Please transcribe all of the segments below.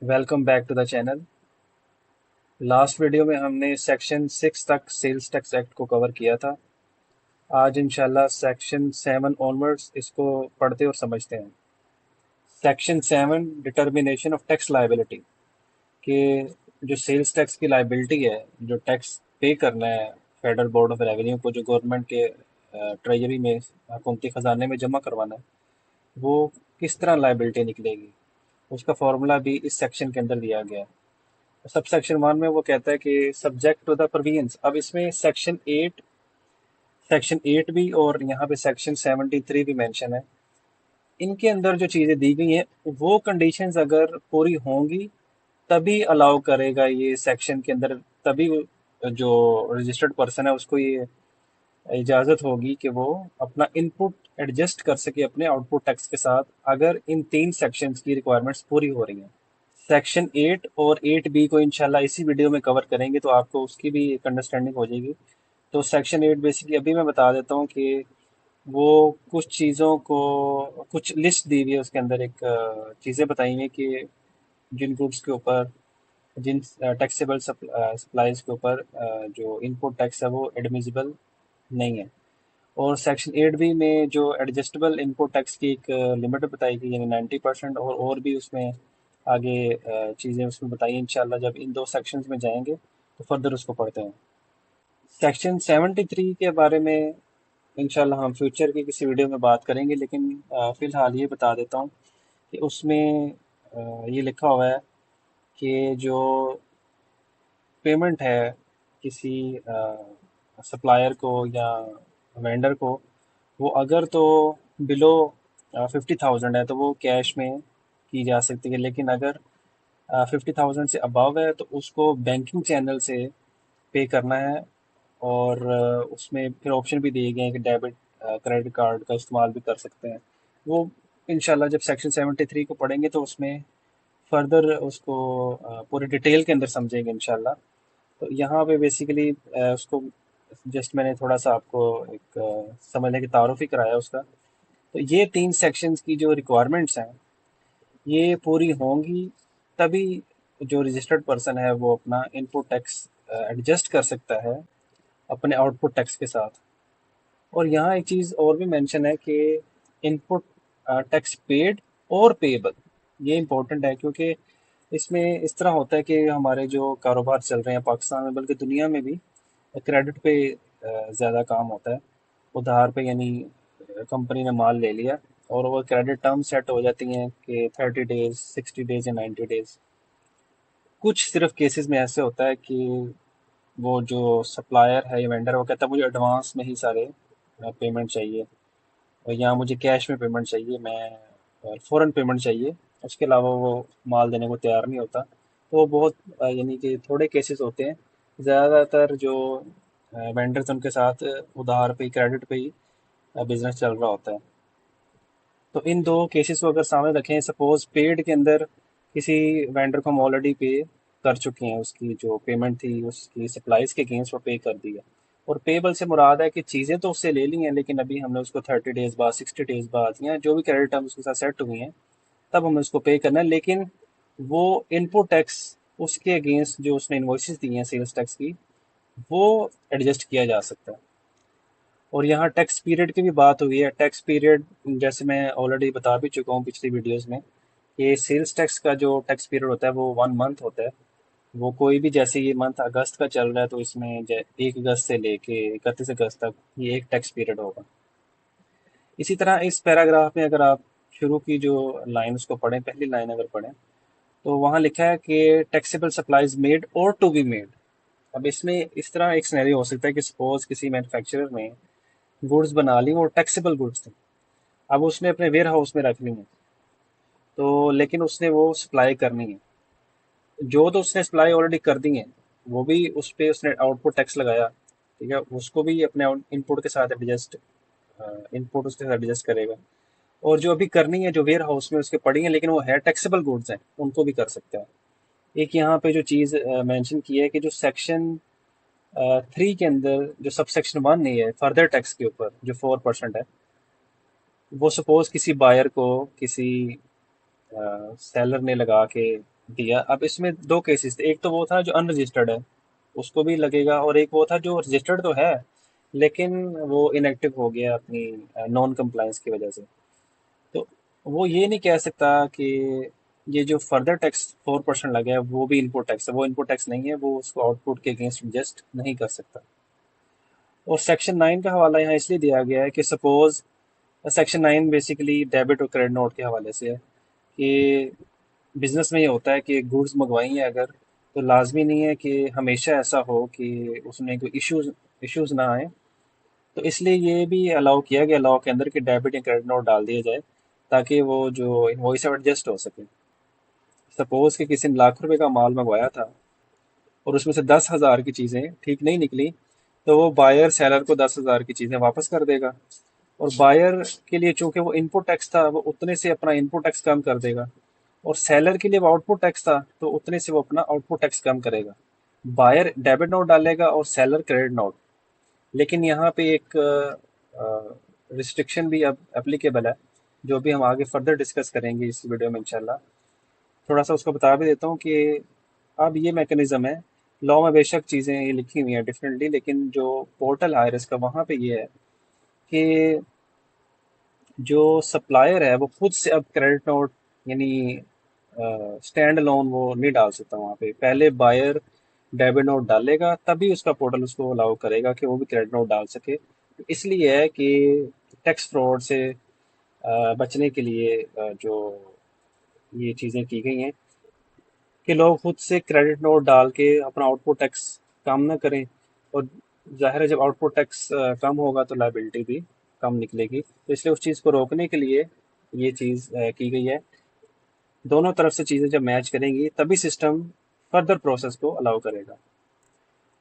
Welcome back to the channel. Last video में हमने section 6 तक सेल्स टैक्स एक्ट को कवर किया था। आज इंशाल्लाह सेक्शन 7 ऑनवर्ड्स इसको पढ़ते और समझते हैं। Section 7 determination of tax liability कि जो सेल्स टैक्स की लायबिलिटी है, जो टैक्स पे करना है फेडरल बोर्ड ऑफ रेवेन्यू को, जो गवर्नमेंट के ट्रेजरी में हुकूमती ख़जाने में जमा करवाना है, वो किस तरह लायबिलिटी निकलेगी, उसका फॉर्मूला भी इस सेक्शन के अंदर दिया गया है। सब सेक्शन 1 में वो कहता है कि सब्जेक्ट टू द प्रोविजंस। अब इसमें सेक्शन 8 भी और यहाँ पे सेक्शन 73 भी मेंशन है। इनके अंदर जो चीज़ें दी गई हैं, वो कंडीशंस अगर पूरी होंगी तभी अलाउ करेगा ये सेक्शन के अंदर, तभी जो रजिस्टर्ड पर्सन है उसको ये इजाज़त होगी कि वो अपना इनपुट एडजस्ट कर सके अपने आउटपुट टैक्स के साथ, अगर इन 3 सेक्शंस की रिक्वायरमेंट्स पूरी हो रही हैं। सेक्शन 8 और 8 बी को इंशाल्लाह इसी वीडियो में कवर करेंगे, तो आपको उसकी भी एक अंडरस्टैंडिंग हो जाएगी। तो सेक्शन 8 बेसिकली अभी मैं बता देता हूँ कि वो कुछ चीज़ों को, कुछ लिस्ट दी हुई है उसके अंदर, एक चीज़ें बताई हुई हैं कि जिन गुड्स के ऊपर, जिन टैक्सेबल सप्लाईज के ऊपर जो इनपुट टैक्स है वो एडमिसिबल नहीं है। और सेक्शन 8 बी में जो एडजस्टेबल इनपुट टैक्स की एक लिमिट बताई गई, यानी 90%, और भी उसमें आगे चीज़ें उसमें बताई। इंशाल्लाह जब इन दो सेक्शंस में जाएंगे तो फर्दर उसको पढ़ते हैं। सेक्शन 73 के बारे में इंशाल्लाह हम फ्यूचर की किसी वीडियो में बात करेंगे, लेकिन फ़िलहाल ये बता देता हूँ कि उसमें ये लिखा हुआ है कि जो पेमेंट है किसी सप्लायर को या वेंडर को, वो अगर तो बिलो 50,000 है तो वो कैश में की जा सकती है, लेकिन अगर 50,000 से अबव है तो उसको बैंकिंग चैनल से पे करना है। और उसमें फिर ऑप्शन भी दिए गए हैं कि डेबिट क्रेडिट कार्ड का इस्तेमाल भी कर सकते हैं। वो इंशाल्लाह जब सेक्शन 73 को पढ़ेंगे तो उसमें फर्दर उसको पूरे डिटेल के अंदर समझेंगे इंशाल्लाह। तो यहाँ पे बेसिकली उसको जस्ट मैंने थोड़ा सा आपको एक समझने की तारुफ ही कराया उसका। तो ये 3 सेक्शंस की जो रिक्वायरमेंट्स हैं, ये पूरी होंगी तभी जो रजिस्टर्ड पर्सन है वो अपना इनपुट टैक्स एडजस्ट कर सकता है अपने आउटपुट टैक्स के साथ। और यहाँ एक चीज़ और भी मेंशन है कि इनपुट टैक्स पेड और पेएबल, ये इम्पोर्टेंट है क्योंकि इसमें इस तरह होता है कि हमारे जो कारोबार चल रहे हैं पाकिस्तान में, बल्कि दुनिया में भी, क्रेडिट पे ज़्यादा काम होता है। उधार पे, यानी कंपनी ने माल ले लिया और वो क्रेडिट टर्म सेट हो जाती हैं कि 30 डेज, 60 डेज या 90 डेज। कुछ सिर्फ केसेस में ऐसे होता है कि वो जो सप्लायर है या वेंडर, वो कहता है मुझे एडवांस में ही सारे पेमेंट चाहिए, और यहाँ मुझे कैश में पेमेंट चाहिए, मैं फ़ौरन पेमेंट चाहिए, उसके अलावा वो माल देने को तैयार नहीं होता। तो वो बहुत यानी कि थोड़े केसेस होते हैं। ज़्यादातर जो वेंडर्स उनके साथ उधार पे, क्रेडिट पे ही बिजनेस चल रहा होता है। तो इन दो केसेस को अगर सामने रखें, सपोज पेड के अंदर किसी वेंडर को हम ऑलरेडी पे कर चुके हैं, उसकी जो पेमेंट थी उसकी सप्लाईज के अगेंस्ट वो पे कर दी है। और पेबल से मुराद है कि चीज़ें तो उससे ले ली हैं, लेकिन अभी हमने उसको 30 डेज बाद, 60 डेज बाद, या जो भी क्रेडिट टर्म्स उसके साथ सेट हुई हैं, तब हमें उसको पे करना है। लेकिन वो इनपुट टैक्स, उसके अगेंस्ट जो उसने इन्वॉइसेस दी हैं सेल्स टैक्स की, वो एडजस्ट किया जा सकता है। और यहाँ टैक्स पीरियड की भी बात हुई है। टैक्स पीरियड जैसे मैं ऑलरेडी बता भी चुका हूँ पिछली वीडियोस में, कि सेल्स टैक्स का जो टैक्स पीरियड होता है वो 1 मंथ होता है। वो कोई भी, जैसे ये मंथ अगस्त का चल रहा है तो इसमें 1 अगस्त से लेके 31 अगस्त तक ये एक टैक्स पीरियड होगा। इसी तरह इस पैराग्राफ में अगर आप शुरू की जो लाइन उसको पढ़ें, पहली लाइन अगर पढ़ें, तो वहाँ लिखा है कि टैक्सेबल सप्लाईज मेड और टू बी मेड। अब इसमें इस तरह एक सिनेरियो हो सकता है कि सपोज किसी मैन्युफैक्चरर ने गुड्स बना ली, वो टैक्सेबल गुड्स थी, अब उसने अपने वेयर हाउस में रख ली हैं, तो लेकिन उसने वो सप्लाई करनी है। जो तो उसने सप्लाई ऑलरेडी कर दी है, वो भी उस पे उसने आउटपुट टैक्स लगाया, ठीक है, उसको भी अपने इनपुट के साथ एडजस्ट, इनपुट उसके साथ एडजस्ट करेगा। और जो अभी करनी है, जो वेयर हाउस में उसके पड़ी हैं लेकिन वो है टैक्सेबल गुड्स हैं, उनको भी कर सकता है। एक यहाँ पे जो चीज़ मेंशन की है कि जो सेक्शन 3 के अंदर जो सब सेक्शन 1 नहीं है फर्दर टैक्स के ऊपर जो 4% है, वो सपोज किसी बायर को किसी सेलर ने लगा के दिया। अब इसमें दो केसेस थे, एक तो वो था जो अनरजिस्टर्ड है उसको भी लगेगा, और एक वो था जो रजिस्टर्ड तो है लेकिन वो इनएक्टिव हो गया अपनी नॉन कंप्लायंस की वजह से। तो वो ये नहीं कह सकता कि ये जो फर्दर टैक्स 4% लगे है वो भी इनपुट टैक्स है। वो इनपुट टैक्स नहीं है, वो उसको आउटपुट के अगेंस्ट एडजस्ट नहीं कर सकता। और सेक्शन 9 का हवाला यहाँ इसलिए दिया गया है कि सपोज सेक्शन 9 बेसिकली डेबिट और क्रेडिट नोट के हवाले से है कि बिजनेस में ये होता है कि गुड्स मंगवाई है अगर, तो लाजमी नहीं है कि हमेशा ऐसा हो कि उसमें कोई इश्यूज ना आए। तो इसलिए ये भी अलाउ किया गया लॉ के अंदर कि डेबिट या क्रेडिट नोट डाल दिया जाए ताकि वो जो इनवॉइस है एडजस्ट हो सके। सपोज कि किसी ने लाख रुपए का माल मंगवाया था और उसमें से 10,000 की चीज़ें ठीक नहीं निकली, तो वो बायर सेलर को 10,000 की चीज़ें वापस कर देगा। और बायर के लिए चूंकि वो इनपुट टैक्स था, वो उतने से अपना इनपुट टैक्स कम कर देगा। और सेलर के लिए वो आउटपुट टैक्स था, तो उतने से वो अपना आउटपुट टैक्स कम करेगा। बायर डेबिट नोट डालेगा और सेलर क्रेडिट नोट। लेकिन यहाँ पे एक रिस्ट्रिक्शन भी अब एप्लीकेबल है, जो भी हम आगे फर्दर डिस्कस करेंगे इस वीडियो में इंशाल्लाह। थोड़ा सा उसको बता भी देता हूँ कि अब ये मैकेनिज्म है। लॉ में बेशक चीज़ें ये लिखी हुई हैं डिफरेंटली, लेकिन जो पोर्टल है इसका वहाँ पे ये है कि जो सप्लायर है वो खुद से अब क्रेडिट नोट यानी स्टैंड अलोन वो नहीं डाल सकता। वहाँ पे पहले बायर डेबिट नोट डालेगा तभी उसका पोर्टल उसको अलाउ करेगा कि वो भी क्रेडिट नोट डाल सके। इसलिए है कि टैक्स फ्रॉड से बचने के लिए जो ये चीज़ें की गई हैं कि लोग खुद से क्रेडिट नोट डाल के अपना आउटपुट टैक्स कम ना करें। और ज़ाहिर है जब आउटपुट टैक्स कम होगा तो लायबिलिटी भी कम निकलेगी, तो इसलिए उस चीज़ को रोकने के लिए ये चीज़ की गई है। दोनों तरफ से चीज़ें जब मैच करेंगी तभी सिस्टम फर्दर प्रोसेस को अलाउ करेगा।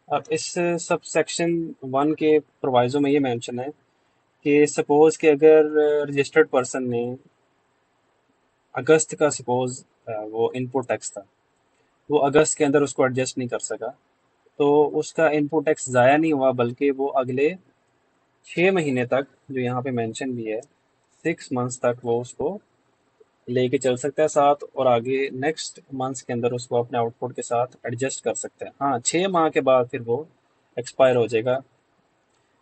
अब इस सब सेक्शन 1 के प्रोवाइजो में ये मेंशन है कि सपोज कि अगर रजिस्टर्ड पर्सन ने अगस्त का सपोज वो इनपुट टैक्स था, वो अगस्त के अंदर उसको एडजस्ट नहीं कर सका, तो उसका इनपुट टैक्स ज़ाया नहीं हुआ बल्कि वो अगले 6 महीने तक, जो यहाँ पे मेंशन भी है, 6 मंथ्स तक वो उसको लेके चल सकता है साथ, और आगे नेक्स्ट मंथ्स के अंदर उसको अपने आउटपुट के साथ एडजस्ट कर सकता है। हाँ, 6 माह के बाद फिर वो एक्सपायर हो जाएगा।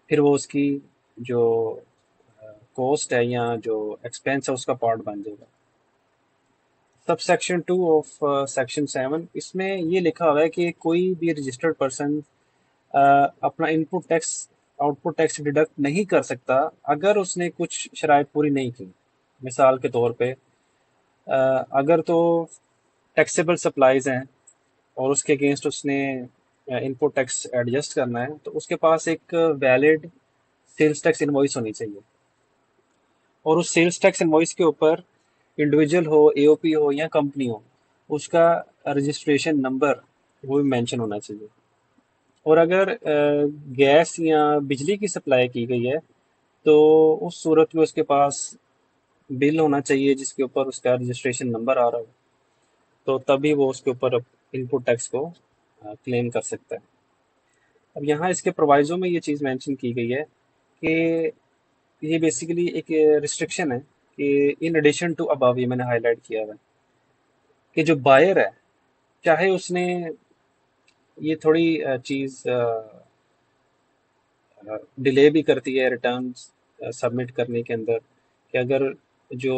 फिर वो उसकी जो कॉस्ट है या जो एक्सपेंस है उसका पार्ट बन जाएगा। सब सेक्शन 2 ऑफ सेक्शन 7, इसमें ये लिखा हुआ है कि कोई भी रजिस्टर्ड पर्सन अपना input tax output tax deduct नहीं कर सकता अगर उसने कुछ शराइत पूरी नहीं की। मिसाल के तौर पे अगर तो टैक्सेबल सप्लाईज हैं और उसके अगेंस्ट उसने इनपुट टैक्स एडजस्ट करना है, तो उसके पास एक वैलिड सेल्स टैक्स इनवॉइस होनी चाहिए। और उस सेल्स टैक्स इनवॉइस के ऊपर इंडिविजुअल हो, एओपी हो या कंपनी हो, उसका रजिस्ट्रेशन नंबर वो भी मेंशन होना चाहिए। और अगर गैस या बिजली की सप्लाई की गई है, तो उस सूरत में उसके पास बिल होना चाहिए जिसके ऊपर उसका रजिस्ट्रेशन नंबर आ रहा हो, तो तभी वो उसके ऊपर इनपुट टैक्स को क्लेम कर सकता है। अब यहाँ इसके प्रोवाइजो में ये चीज़ मेंशन की गई है कि ये बेसिकली एक रिस्ट्रिक्शन है कि इन एडिशन टू अबव, ये मैंने हाईलाइट किया हुआ है कि जो बायर है, चाहे उसने ये थोड़ी चीज़ डिले भी करती है रिटर्न्स सबमिट करने के अंदर, कि अगर जो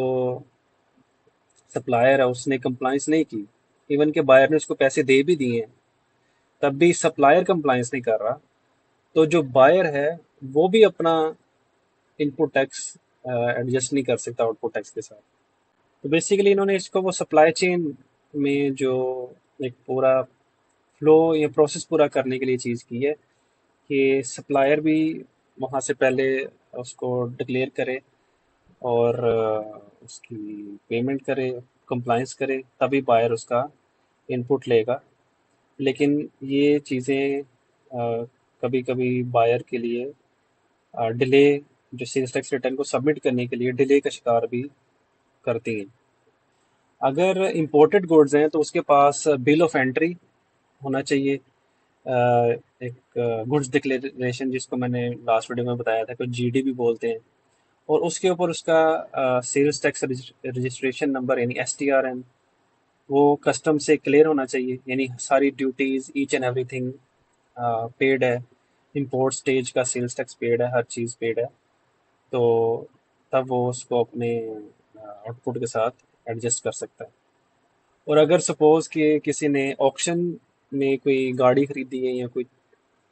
सप्लायर है उसने कंप्लाइंस नहीं की, इवन के बायर ने उसको पैसे दे भी दिए हैं, तब भी सप्लायर कंप्लाइंस नहीं कर रहा, तो जो बायर है वो भी अपना इनपुट टैक्स एडजस्ट नहीं कर सकता आउटपुट टैक्स के साथ। तो बेसिकली इन्होंने इसको वो सप्लाई चेन में जो एक पूरा फ्लो या प्रोसेस पूरा करने के लिए चीज़ की है कि सप्लायर भी वहाँ से पहले उसको डिक्लेयर करे और उसकी पेमेंट करे, कंप्लाइंस करे, तभी बायर उसका इनपुट लेगा। लेकिन ये चीज़ें कभी कभी बायर के लिए डिले, जो सेल्स टैक्स रिटर्न को सबमिट करने के लिए डिले का शिकार भी करती हैं। अगर इंपोर्टेड गुड्स हैं तो उसके पास बिल ऑफ एंट्री होना चाहिए, एक गुड्स डिक्लेरेशन जिसको मैंने लास्ट वीडियो में बताया था, कुछ जीडी भी बोलते हैं। और उसके ऊपर उसका सेल्स टैक्स रजिस्ट्रेशन नंबर यानी एसटीआरएन वो कस्टम से क्लियर होना चाहिए, यानी सारी duties each and everything paid है, इंपोर्ट स्टेज का सेल्स टैक्स पेड है, हर चीज़ पेड है। तो तब वो उसको अपने आउटपुट के साथ एडजस्ट कर सकता है। और अगर सपोज कि किसी ने ऑक्शन में कोई गाड़ी खरीदी है या कोई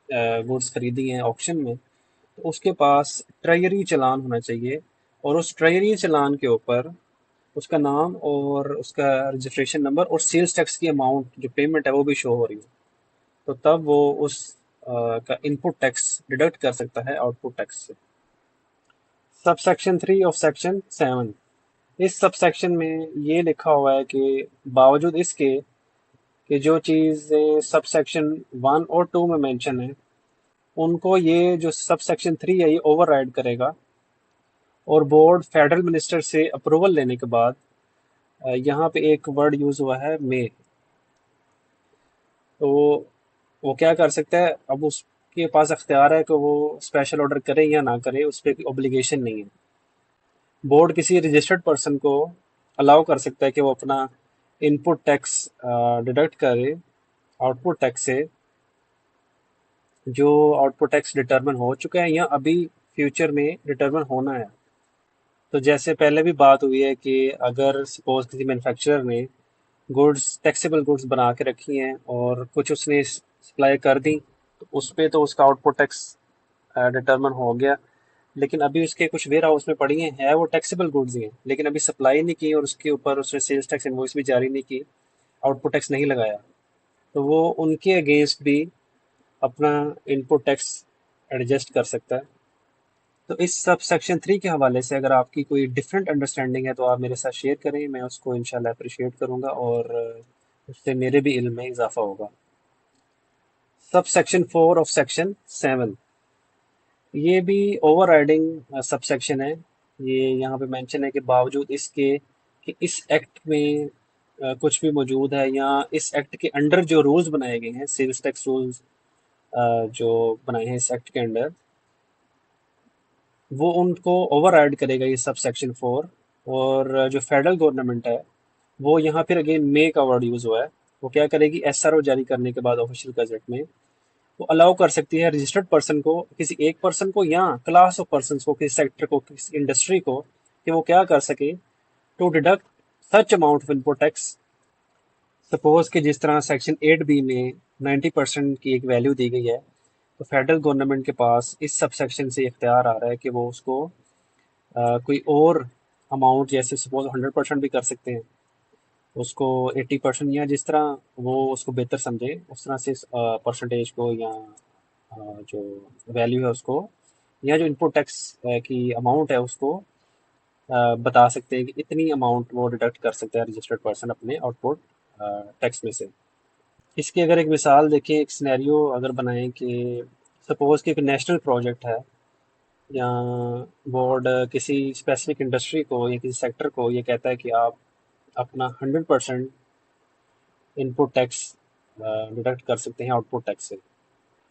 गुड्स खरीदी हैं ऑक्शन में, तो उसके पास ट्रेजरी चालान होना चाहिए, और उस ट्रेजरी चालान के ऊपर उसका नाम और उसका रजिस्ट्रेशन नंबर और सेल्स टैक्स की अमाउंट जो पेमेंट है वो भी शो हो रही है। तो तब वो उस का इनपुट टैक्स डिडक्ट कर सकता है आउटपुट टैक्स से। सबसेक्शन 3 ऑफ सेक्शन 7, इस सबसेक्शन में ये लिखा हुआ है कि बावजूद इसके कि जो चीज़ें सबसेक्शन 1 और 2 में मेंशन है, उनको ये जो सबसेक्शन 3 है ये ओवरराइड करेगा, और बोर्ड फेडरल मिनिस्टर से अप्रूवल लेने के बाद यहाँ पे एक वर्ड यूज़ हुआ है मे। तो वो क्या कर सकता है, अब उसके पास अख्तियार है कि वो स्पेशल ऑर्डर करे या ना करे, उस पर कोई ऑब्लिगेशन नहीं है। बोर्ड किसी रजिस्टर्ड पर्सन को अलाउ कर सकता है कि वो अपना इनपुट टैक्स डिडक्ट करे आउटपुट टैक्स से, जो आउटपुट टैक्स डिटरमिन हो चुका है या अभी फ्यूचर में डिटरमिन होना है। तो जैसे पहले भी बात हुई है कि अगर सपोज किसी मैन्युफैक्चरर ने गुड्स टैक्सेबल गुड्स बना के रखी हैं और कुछ उसने सप्लाई कर दी, तो उस पे तो उसका आउटपुट टैक्स डिटरमिन हो गया। लेकिन अभी उसके कुछ वेयर हाउस में पड़ी हैं, है वो टैक्सेबल गुड्स ही हैं, लेकिन अभी सप्लाई नहीं की और उसके ऊपर उसने सेल्स टैक्स इनवॉइस भी जारी नहीं की, आउटपुट टैक्स नहीं लगाया, तो वो उनके अगेंस्ट भी अपना इनपुट टैक्स एडजस्ट कर सकता है। तो इस सब सेक्शन 3 के हवाले से अगर आपकी कोई डिफरेंट अंडरस्टैंडिंग है तो आप मेरे साथ शेयर करें, मैं उसको इंशाल्लाह अप्रिशिएट करूंगा, और उससे मेरे भी इल्म में इजाफा होगा। सब सेक्शन 4 ऑफ सेक्शन 7, ये भी ओवर राइडिंग सब सेक्शन है। ये यहाँ पे मेंशन है कि बावजूद इसके कि इस एक्ट में कुछ भी मौजूद है या इस एक्ट के अंडर जो रूल्स बनाए गए हैं, सेल्स टैक्स रूल्स जो बनाए हैं इस एक्ट के अंडर, वो उनको ओवरराइड करेगा ये सब सेक्शन 4। और जो फेडरल गवर्नमेंट है, वो यहाँ फिर अगेन मे का वर्ड यूज़ हुआ है, वो क्या करेगी, एसआरओ जारी करने के बाद ऑफिशियल गजट में वो अलाउ कर सकती है रजिस्टर्ड पर्सन को, किसी एक पर्सन को या क्लास ऑफ पर्सन को, किसी सेक्टर को, किसी इंडस्ट्री को, कि वो क्या कर सके, to deduct such amount of input tax. Suppose कि जिस तरह सेक्शन 8 बी में 90% की एक वैल्यू दी गई है, तो फेडरल गवर्नमेंट के पास इस सब सेक्शन से इख्तियार आ रहा है कि वो उसको कोई और अमाउंट, जैसे सपोज 100% भी कर सकते हैं, उसको 80% या जिस तरह वो उसको बेहतर समझे उस तरह से परसेंटेज को या जो वैल्यू है उसको, या जो इनपुट टैक्स की अमाउंट है उसको बता सकते हैं कि इतनी अमाउंट वो डिडक्ट कर सकते हैं रजिस्टर्ड पर्सन अपने आउटपुट टैक्स में से। इसकी अगर एक मिसाल देखें, एक सिनेरियो अगर बनाएं कि सपोज कि एक नेशनल प्रोजेक्ट है, या बोर्ड किसी स्पेसिफिक इंडस्ट्री को या किसी सेक्टर को ये कहता है कि आप अपना 100% इनपुट टैक्स डिडक्ट कर सकते हैं आउटपुट टैक्स से।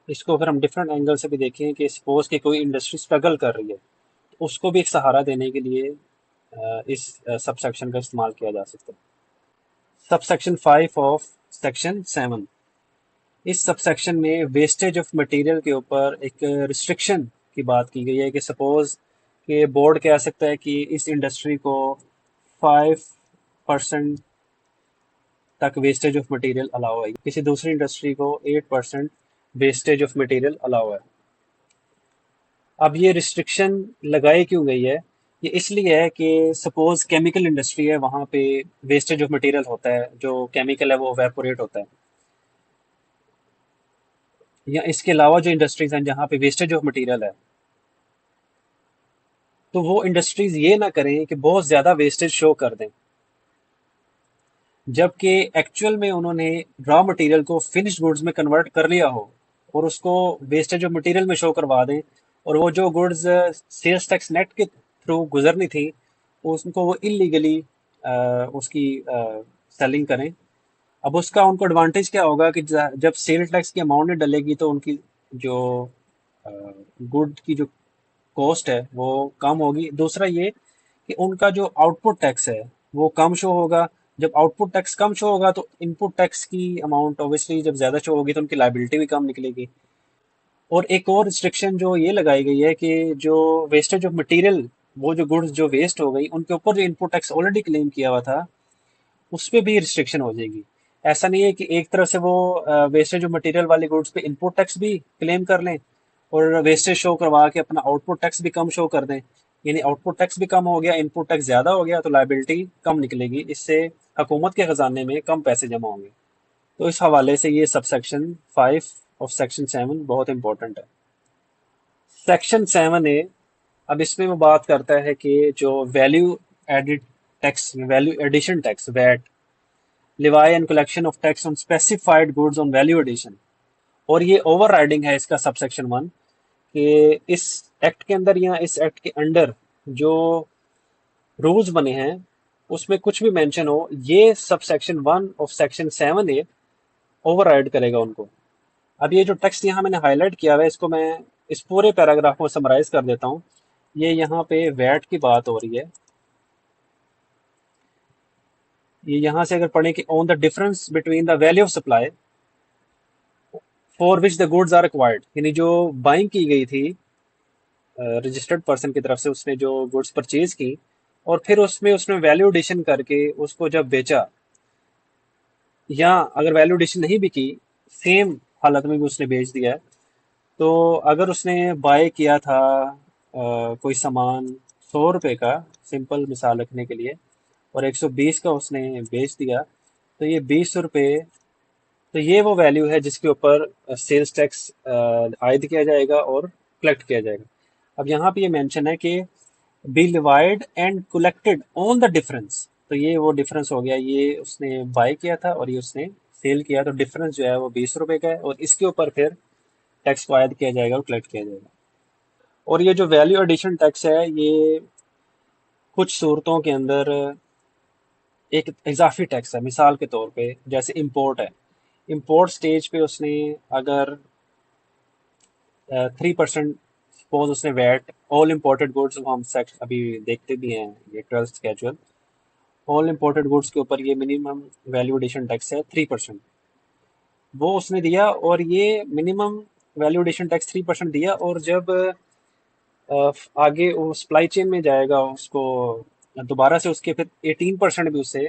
इसको अगर हम डिफरेंट एंगल से भी देखें कि सपोज कि कोई इंडस्ट्री स्ट्रगल कर रही है, तो उसको भी एक सहारा देने के लिए इस सब सेक्शन का इस्तेमाल किया जा सकता है। सब सेक्शन 5 ऑफ सेक्शन 7, इस सब सेक्शन में वेस्टेज ऑफ मटेरियल के ऊपर एक रिस्ट्रिक्शन की बात की गई है कि सपोज कि बोर्ड कह सकता है कि इस इंडस्ट्री को 5% तक वेस्टेज ऑफ मटेरियल अलाउ है, किसी दूसरी इंडस्ट्री को 8% वेस्टेज ऑफ मटेरियल अलाउ है। अब ये रिस्ट्रिक्शन लगाई क्यों गई है, ये इसलिए है कि सपोज केमिकल इंडस्ट्री है, वहाँ पे वेस्टेज ऑफ मटेरियल होता है, जो केमिकल है वो वेपोरेट होता है, या इसके अलावा जो इंडस्ट्रीज हैं जहाँ पे वेस्टेज ऑफ मटेरियल है, तो वो इंडस्ट्रीज ये ना करें कि बहुत ज़्यादा वेस्टेज शो कर दें, जबकि एक्चुअल में उन्होंने रॉ मटेरियल को फिनिश्ड गुड्स में कन्वर्ट कर लिया हो और उसको वेस्टेज ऑफ मटेरियल में शो करवा दें, और वो जो गुड्स सेल्स टैक्स नेट के थ्रू गुजरनी थी उनको वो इलीगली उसकी सेलिंग करें। अब उसका उनको एडवांटेज क्या होगा कि जब सेल टैक्स की अमाउंट नहीं डलेगी तो उनकी जो गुड की जो कॉस्ट है वो कम होगी। दूसरा ये कि उनका जो आउटपुट टैक्स है वो कम शो होगा, जब आउटपुट टैक्स कम शो होगा तो इनपुट टैक्स की अमाउंट ऑब्वियसली जब ज़्यादा शो होगी तो उनकी लायबिलिटी भी कम निकलेगी। और एक और रिस्ट्रिक्शन जो ये लगाई गई है कि जो वेस्टेज ऑफ मटेरियल, वो जो गुड्स जो वेस्ट हो गई उनके ऊपर जो इनपुट टैक्स ऑलरेडी क्लेम किया हुआ था उस पे भी रिस्ट्रिक्शन हो जाएगी। ऐसा नहीं है कि एक तरफ से वो वेस्टेज ऑफ मटेरियल वाले गुड्स पे इनपुट टैक्स भी क्लेम कर लें और वेस्टेज शो करवा के अपना आउटपुट टैक्स भी कम शो कर दें। यानी आउटपुट टैक्स भी कम हो गया, इनपुट टैक्स ज़्यादा हो गया तो लायबिलिटी कम निकलेगी। इससे हुकूमत के ख़जाने में कम पैसे जमा होंगे। तो इस हवाले से ये सबसेक्शन 5 ऑफ सेक्शन 7 बहुत इंपॉर्टेंट है। सेक्शन 7A, अब इसमें वो बात करता है कि जो value added tax, value addition tax, VAT, levy and collection of tax on specified goods on value addition, और ये ओवर राइडिंग है इसका सबसेक्शन 1 कि इस एक्ट के अंदर या इस एक्ट के अंडर जो रूल्स बने हैं उसमें कुछ भी मेंशन हो, ये subsection 1 of section 7A over ride करेगा उनको। अब ये जो टेक्स्ट यहाँ मैंने हाईलाइट किया हुआ है इसको मैं इस पूरे पैराग्राफ को समराइज कर देता हूँ। ये यहाँ पे वैट की बात हो रही है। ये यहाँ से अगर पढ़ें कि on the difference between the value of supply for which the goods are acquired, यानी जो बाइंग की गई थी रजिस्टर्ड पर्सन की तरफ से, उसने जो गुड्स परचेज की और फिर उसमें उसने वैल्यू एडिशन करके उसको जब बेचा, या अगर वैल्यू एडिशन नहीं भी की, सेम हालत में भी उसने बेच दिया है, तो अगर उसने बाय किया था कोई सामान 100 रुपये का, सिंपल मिसाल रखने के लिए, और 120 का उसने बेच दिया, तो ये 20 रुपये, तो ये वो वैल्यू है जिसके ऊपर सेल्स टैक्स आयद किया जाएगा और कलेक्ट किया जाएगा। अब यहाँ पे ये मेंशन है कि be divide and collected on the difference, तो ये वो डिफरेंस हो गया, ये उसने बाय किया था और ये उसने सेल किया, तो डिफरेंस जो है वो 20 रुपये का है और इसके ऊपर फिर टैक्स को आयद किया जाएगा और कलेक्ट किया जाएगा। और ये जो वैल्यू एडिशन टैक्स है ये कुछ सूरतों के अंदर एक इजाफी टैक्स है। मिसाल के तौर पे जैसे इंपोर्ट है, इंपोर्ट स्टेज पे उसने अगर 3% सपोज उसने वैट, ऑल इम्पोर्टेड गुड्स हम सेक्ट अभी देखते भी हैं, ये 12th schedule, all imported goods के ऊपर ये मिनिमम वैल्यू एडिशन टैक्स है 3%, वो उसने दिया और ये मिनिमम वैल्यू एडिशन टैक्स 3% दिया, और जब आगे वो सप्लाई चेन में जाएगा उसको दोबारा से उसके फिर 18% भी उससे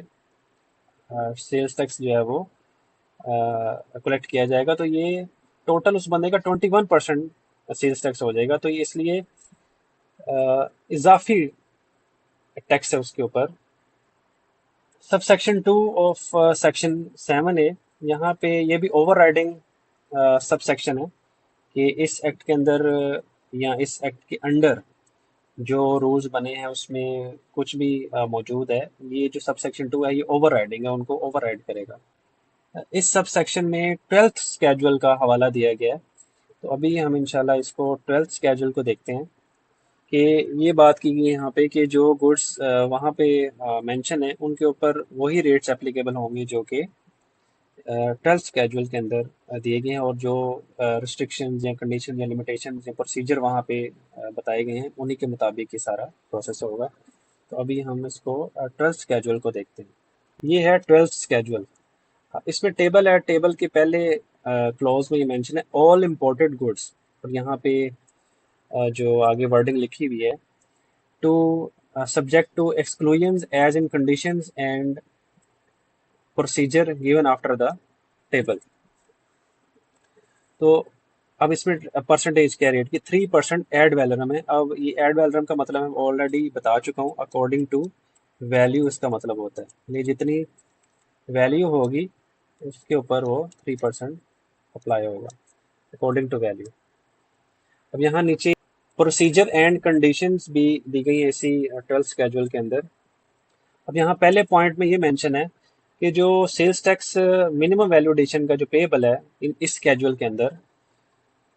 सेल्स टैक्स जो है वो कलेक्ट किया जाएगा, तो ये टोटल उस बंदे का 21% सेल्स टैक्स हो जाएगा। तो ये इसलिए इजाफी टैक्स है उसके ऊपर। Sub section 2 of section 7A, यहाँ पे ये भी ओवर राइडिंग सब सेक्शन है कि इस एक्ट के अंदर या इस एक्ट के अंडर जो रूल्स बने हैं उसमें कुछ भी मौजूद है, ये जो सब सेक्शन 2 है ये ओवर राइडिंग है, उनको ओवर राइड करेगा। इस सब सेक्शन में 12th स्केड्यूल का हवाला दिया गया है, तो अभी हम इंशाल्लाह इसको 12th स्केड्यूल को देखते हैं कि ये बात की गई है यहाँ पे कि जो गुड्स वहाँ पे मेंशन है उनके ऊपर वही रेट्स एप्लीकेबल होंगे जो कि 12th स्केड्यूल के अंदर दिए गए हैं, और जो रिस्ट्रिक्शंस या कंडीशन या लिमिटेशन या प्रोसीजर वहाँ पे बताए गए हैं उन्हीं के मुताबिक ये सारा प्रोसेस होगा। तो अभी हम इसको 12th स्केड्यूल को देखते हैं। ये है 12th स्केड्यूल। इसमें टेबल है, टेबल के पहले क्लॉज में ये मेंशन है ऑल इम्पोर्टेड गुड्स, और यहाँ पे जो आगे वर्डिंग लिखी हुई है to subject to exclusions as in conditions and procedure given after the table. तो अब इसमें परसेंटेज क्या रेट की 3% एड वैलोरम है। अब ये एड वैलोरम का मतलब मैं ऑलरेडी बता चुका हूँ, अकॉर्डिंग टू वैल्यू इसका मतलब होता है, यानी जितनी वैल्यू होगी उसके ऊपर वो 3% अप्लाई होगा अकॉर्डिंग टू वैल्यू। अब यहाँ नीचे प्रोसीजर एंड कंडीशंस भी दी गई है इसी 12th स्केड्यूल के अंदर। अब यहाँ पहले पॉइंट में ये मेंशन है कि जो sales tax minimum value addition का जो पेबल है इस स्केड्यूल के अंदर,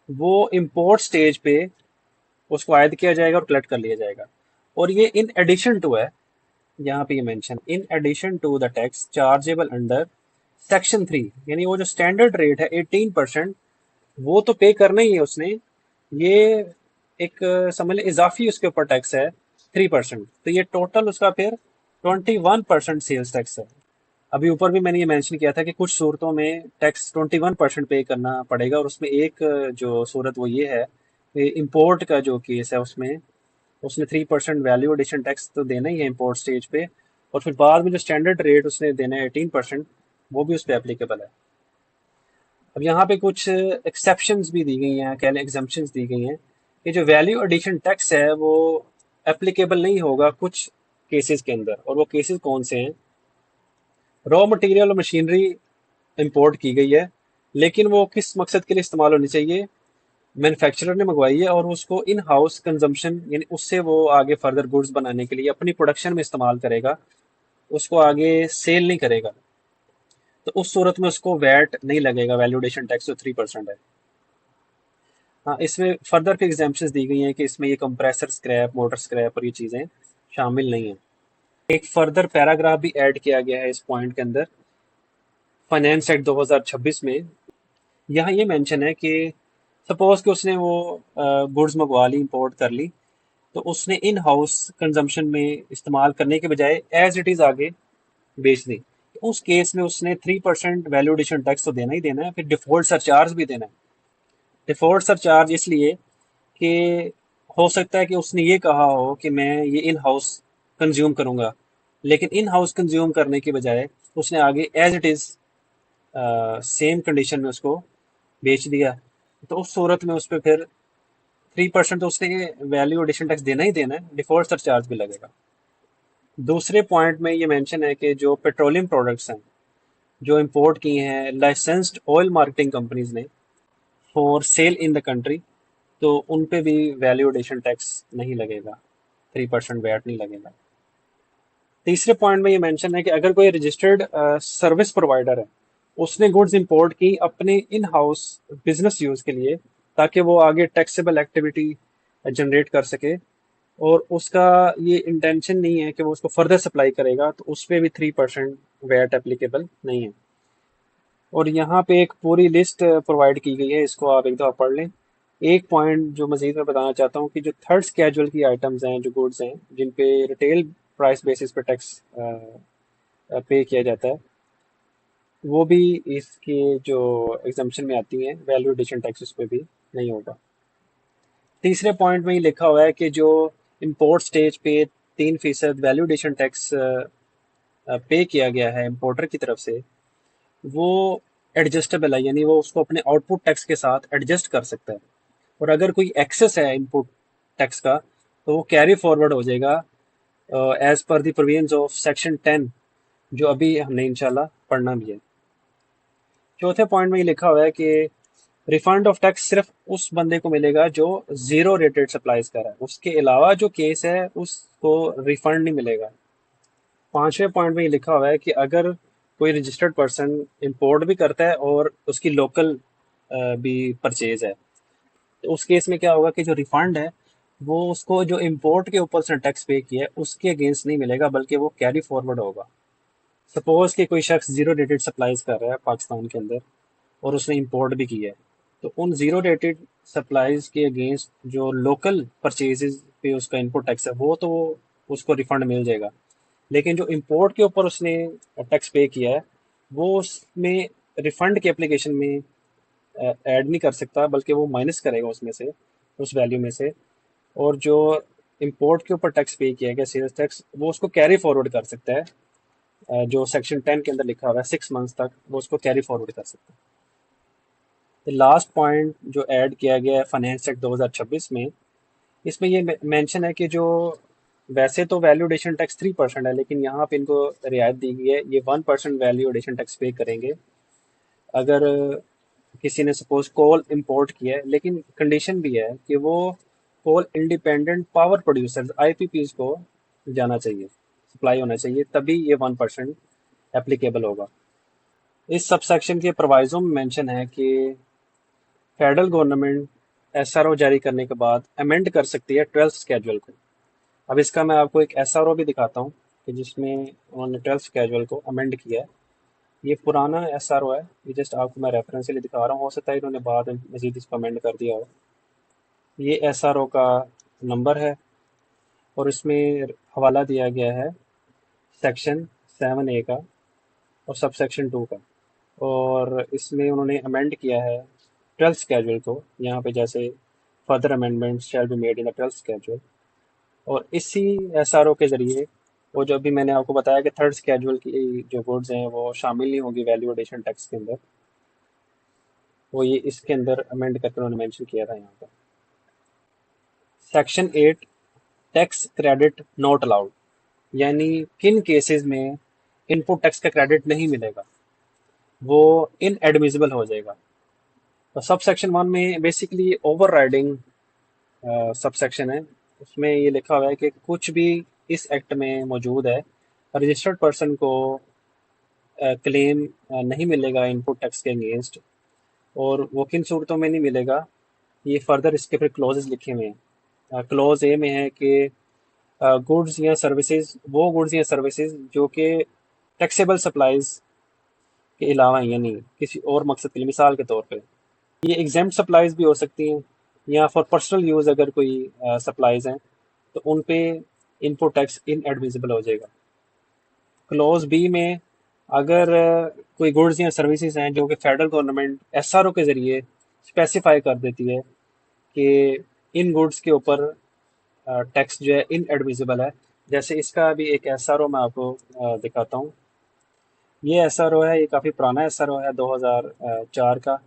वो इंपोर्ट स्टेज पे उसको आयद किया जाएगा और कलेक्ट कर लिया जाएगा, और ये इन एडिशन टू है, यहाँ पे ये mention in addition to the tax chargeable under section 3, यानी वो जो स्टैंडर्ड रेट है 18% वो तो पे करना ही है उसने, ये एक समझ लें इजाफी उसके ऊपर टैक्स है 3%, तो ये टोटल उसका फिर 21% सेल्स टैक्स है। अभी ऊपर भी मैंने ये मेंशन किया था कि कुछ सूरतों में टैक्स 21% पे करना पड़ेगा, और उसमें एक जो सूरत वो ये है कि इंपोर्ट का जो केस है उसमें उसने 3% वैल्यू एडिशन टैक्स तो देना ही है इंपोर्ट स्टेज पे, और फिर बाद में जो स्टैंडर्ड रेट उसने देना है 18%, वो भी उस पर एप्लीकेबल है। अब यहाँ पे कुछ एक्सेप्शंस भी दी गई हैं, कह लें एग्जम्पशंस दी गई हैं कि जो वैल्यू एडिशन टैक्स है वो एप्लीकेबल नहीं होगा कुछ केसेस के अंदर, और वो केसेस कौन से हैं? रॉ मटेरियल और मशीनरी इंपोर्ट की गई है, लेकिन वो किस मकसद के लिए इस्तेमाल होनी चाहिए? मैन्युफैक्चरर ने मंगवाई है और उसको इन हाउस कंजम्पशन यानी उससे वो आगे फर्दर गुड्स बनाने के लिए अपनी प्रोडक्शन में इस्तेमाल करेगा, उसको आगे सेल नहीं करेगा। तो उस सूरत में उसको वैट नहीं लगेगा, वैल्यूडेशन टैक्स जो 3% है। हाँ, इसमें फर्दर फिर एग्जाम्पशंस दी गई हैं कि इसमें ये कंप्रेसर स्क्रैप, मोटर स्क्रैप और ये चीज़ें शामिल नहीं है। एक फर्दर पैराग्राफ भी ऐड किया गया है इस पॉइंट के अंदर फाइनेंस एक्ट 2026 में। यहाँ ये मेंशन है कि सपोज कि उसने वो गुड्स मंगवा ली, इंपोर्ट कर ली, तो उसने इन हाउस कंजम्पशन में इस्तेमाल करने के बजाय एज इट इज़ आगे बेच दी, तो उस केस में उसने 3% वैल्यू एडिशन टैक्स तो देना ही देना है, फिर डिफॉल्ट सरचार्ज भी देना है। डिफॉल्ट सरचार्ज इसलिए कि हो सकता है कि उसने ये कहा हो कि मैं ये इन हाउस कंज्यूम करूंगा, लेकिन इन हाउस कंज्यूम करने के बजाय उसने आगे as it is same condition में उसको बेच दिया, तो उस सूरत में उस पर फिर 3% तो उसने वैल्यू एडिशन टैक्स देना ही देना है, डिफॉल्ट सरचार्ज भी लगेगा। दूसरे पॉइंट में ये मेंशन है कि जो पेट्रोलियम प्रोडक्ट्स हैं जो इंपोर्ट की हैं लाइसेंस्ड ऑयल मार्केटिंग कंपनीज ने for sale in the country, तो उन पे भी वैल्यू एडिशन टैक्स नहीं लगेगा, 3% वैट नहीं लगेगा। तीसरे पॉइंट में ये मेंशन है कि अगर कोई रजिस्टर्ड सर्विस प्रोवाइडर है, उसने गुड्स इंपोर्ट की अपने इन हाउस बिजनेस यूज के लिए ताकि वो आगे टैक्सेबल एक्टिविटी जनरेट कर सके, और उसका ये इंटेंशन नहीं है कि वो उसको फर्दर सप्लाई करेगा, तो उस पर भी 3% वैट एप्लीकेबल नहीं है। और यहाँ पे एक पूरी लिस्ट प्रोवाइड की गई है, इसको आप एक दफ़ा पढ़ लें। एक पॉइंट जो मजीद मैं बताना चाहता हूँ कि जो थर्ड स्केड्यूल की आइटम्स हैं, जो गुड्स हैं जिन पे रिटेल प्राइस बेसिस पे टैक्स पे किया जाता है, वो भी इसके जो एग्जाम्पशन में आती हैं, वैल्यू एडिशन टैक्स उस पर भी नहीं होगा। तीसरे पॉइंट में ही लिखा हुआ है कि जो इंपोर्ट स्टेज पे 3% वैल्यू एडिशन टैक्स पे किया गया है इम्पोर्टर की तरफ से, वो एडजस्टेबल है, यानी वो उसको अपने आउटपुट टैक्स के साथ एडजस्ट कर सकता है। और अगर कोई एक्सेस है इनपुट टैक्स का, तो वो कैरी फॉरवर्ड हो जाएगा as per the provisions of section 10, जो अभी हमने इंशाल्लाह पढ़ना भी है। चौथे पॉइंट में ये लिखा हुआ है कि रिफंड ऑफ टैक्स सिर्फ उस बंदे को मिलेगा जो जीरो रेटेड सप्लाईज कर रहा है, उसके अलावा जो केस है उसको रिफंड नहीं मिलेगा। पांचवें पॉइंट में ये लिखा हुआ है कि अगर कोई रजिस्टर्ड पर्सन इंपोर्ट भी करता है और उसकी लोकल भी परचेज है, तो उस केस में क्या होगा कि जो रिफंड है वो उसको जो इंपोर्ट के ऊपर उसने टैक्स पे किया है उसके अगेंस्ट नहीं मिलेगा, बल्कि वो कैरी फॉरवर्ड होगा। सपोज कि कोई शख्स जीरो रेटेड सप्लाईज कर रहा है पाकिस्तान के अंदर और उसने इंपोर्ट भी किया है, तो उन जीरो रेटेड सप्लाईज के अगेंस्ट जो लोकल परचेजेस पे उसका इनपुट टैक्स है वो तो उसको रिफंड मिल जाएगा, लेकिन जो इंपोर्ट के ऊपर उसने टैक्स पे किया है वो उसमें रिफंड के एप्लीकेशन में ऐड नहीं कर सकता, बल्कि वो माइनस करेगा उसमें से, उस वैल्यू में से। और जो इंपोर्ट के ऊपर टैक्स पे किया गया सेल्स टैक्स, वो उसको कैरी फॉरवर्ड कर सकता है, जो सेक्शन 10 के अंदर लिखा हुआ है 6 मंथ्स तक वो उसको कैरी फॉरवर्ड कर सकता है। लास्ट पॉइंट जो ऐड किया गया है फाइनेंस एक्ट 2026 में, इसमें ये मेंशन है कि जो वैसे तो वैल्यू एडिशन टैक्स 3% है, लेकिन यहाँ पे इनको रियायत दी गई है, ये 1% वैल्यू एडिशन टैक्स पे करेंगे अगर किसी ने सपोज कोल इंपोर्ट किया है, लेकिन कंडीशन भी है कि वो कोल इंडिपेंडेंट पावर प्रोड्यूसर्स आईपीपीज को जाना चाहिए, सप्लाई होना चाहिए, तभी ये 1% एप्लीकेबल होगा। इस सबसेक्शन के प्रोवाइजो में मेंशन है कि फेडरल गवर्नमेंट एसआरओ जारी करने के बाद अमेंड कर सकती है 12th स्केड्यूल को। अब इसका मैं आपको एक एसआरओ भी दिखाता हूँ कि जिसमें उन्होंने 12th स्केड्यूल को अमेंड किया है। ये पुराना एसआरओ है, ये जस्ट आपको मैं रेफरेंस के लिए दिखा रहा हूँ, हो सकता है इन्होंने बाद में मजीद इसको अमेंड कर दिया हो। ये एसआरओ का नंबर है और इसमें हवाला दिया गया है सेक्शन 7A का, और सब सेक्शन 2 का। और इसमें उन्होंने अमेंड किया है 12th स्केड्यूल को, यहाँ पे जैसे further amendments shall be made in the 12th schedule. और इसी एसआरओ के ज़रिए वो जो अभी मैंने आपको बताया कि थर्ड स्केड्यूल की जो गुड्स हैं वो शामिल नहीं होंगी वैल्यू एडिशन टैक्स के अंदर, वो ये इसके अंदर अमेंड करके उन्होंने मेंशन किया था यहाँ पर। Section 8 tax credit not allowed, यानी किन केसेस में इनपुट टैक्स का क्रेडिट नहीं मिलेगा, वो इनएडमिसिबल हो जाएगा। तो सब सेक्शन 1 में basically over riding sub section है, उसमें ये लिखा हुआ है कि कुछ भी इस एक्ट में मौजूद है रजिस्टर्ड पर्सन को क्लेम नहीं मिलेगा इनपुट टैक्स के अगेंस्ट, और वो किन सूरतों में नहीं मिलेगा, ये फर्दर इसके फिर क्लॉजेस लिखे हुए हैं। क्लॉज ए में है कि गुड्स या सर्विसेज, वो गुड्स या सर्विसेज जो कि टैक्सेबल सप्लाईज के अलावा हैं, यानी किसी और मकसद के लिए, मिसाल के तौर पे ये एग्जेम्प्ट सप्लाईज भी हो सकती हैं, या फॉर पर्सनल यूज़ अगर कोई सप्लाईज हैं तो उन पे इनपुट टैक्स इनएडमिसिबल हो जाएगा। क्लॉज बी में अगर कोई गुड्स या सर्विसेज हैं जो कि फेडरल गवर्नमेंट एसआरओ के ज़रिए स्पेसिफाई कर देती है कि इन गुड्स के ऊपर टैक्स जो है इनएडमिसिबल है, जैसे इसका भी एक एसआरओ मैं आपको दिखाता हूँ। ये एसआरओ है, ये काफ़ी पुराना एसआरओ है 2004 का,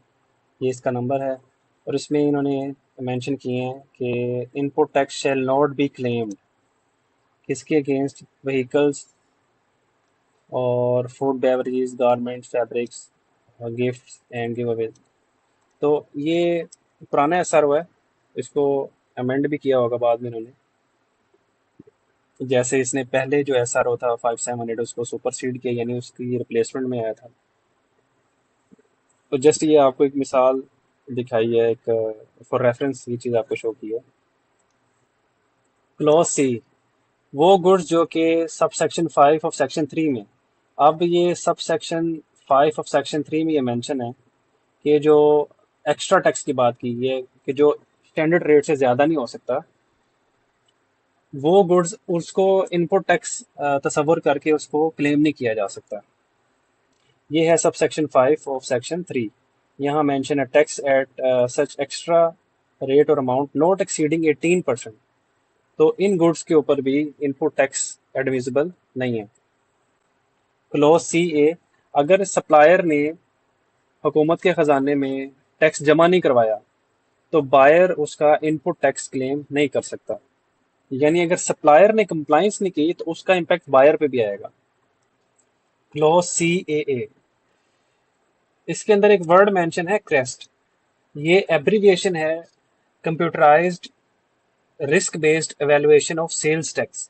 ये इसका नंबर है। और इसमें इन्होंने मेंशन किए हैं कि input tax shell not be claimed किसके अगेंस्ट, व्हीकल्स और food beverages, garments, fabrics, gifts and give away. तो ये पुराना एसआरओ है, इसको अमेंड भी किया होगा बाद में इन्होंने, जैसे इसने पहले जो एसआरओ था 5700 उसको सुपरसीड किया, यानी उसकी रिप्लेसमेंट में आया था। तो जस्ट ये आपको एक मिसाल दिखाई है, एक फॉर रेफरेंस ये चीज़ आपको शो की है। क्लॉज सी, वो गुड्स जो कि सब सेक्शन 5 ऑफ सेक्शन 3 में, अब ये सब सेक्शन 5 ऑफ सेक्शन 3 में ये मेंशन है कि जो एक्स्ट्रा टैक्स की बात की है कि जो स्टैंडर्ड रेट से ज़्यादा नहीं हो सकता, वो गुड्स उसको इनपुट टैक्स तस्वुर करके उसको क्लेम नहीं किया जा सकता। ये है सब सेक्शन 5 ऑफ सेक्शन 3। यहाँ मेंशन है tax at such extra rate और अमाउंट नॉट एक्सीडिंग 18%। तो इन गुड्स के ऊपर भी इनपुट टैक्स एडमिसिबल नहीं है। क्लॉज सी ए, अगर सप्लायर ने हुकूमत के ख़जाने में टैक्स जमा नहीं करवाया तो बायर उसका इनपुट टैक्स क्लेम नहीं कर सकता, यानी अगर सप्लायर ने कंप्लाइंस नहीं की तो उसका इम्पैक्ट बायर पे भी आएगा। क्लॉज सी ए, इसके अंदर एक वर्ड मेंशन है क्रेस्ट, ये एब्रीविएशन है computerised risk based evaluation of sales tax.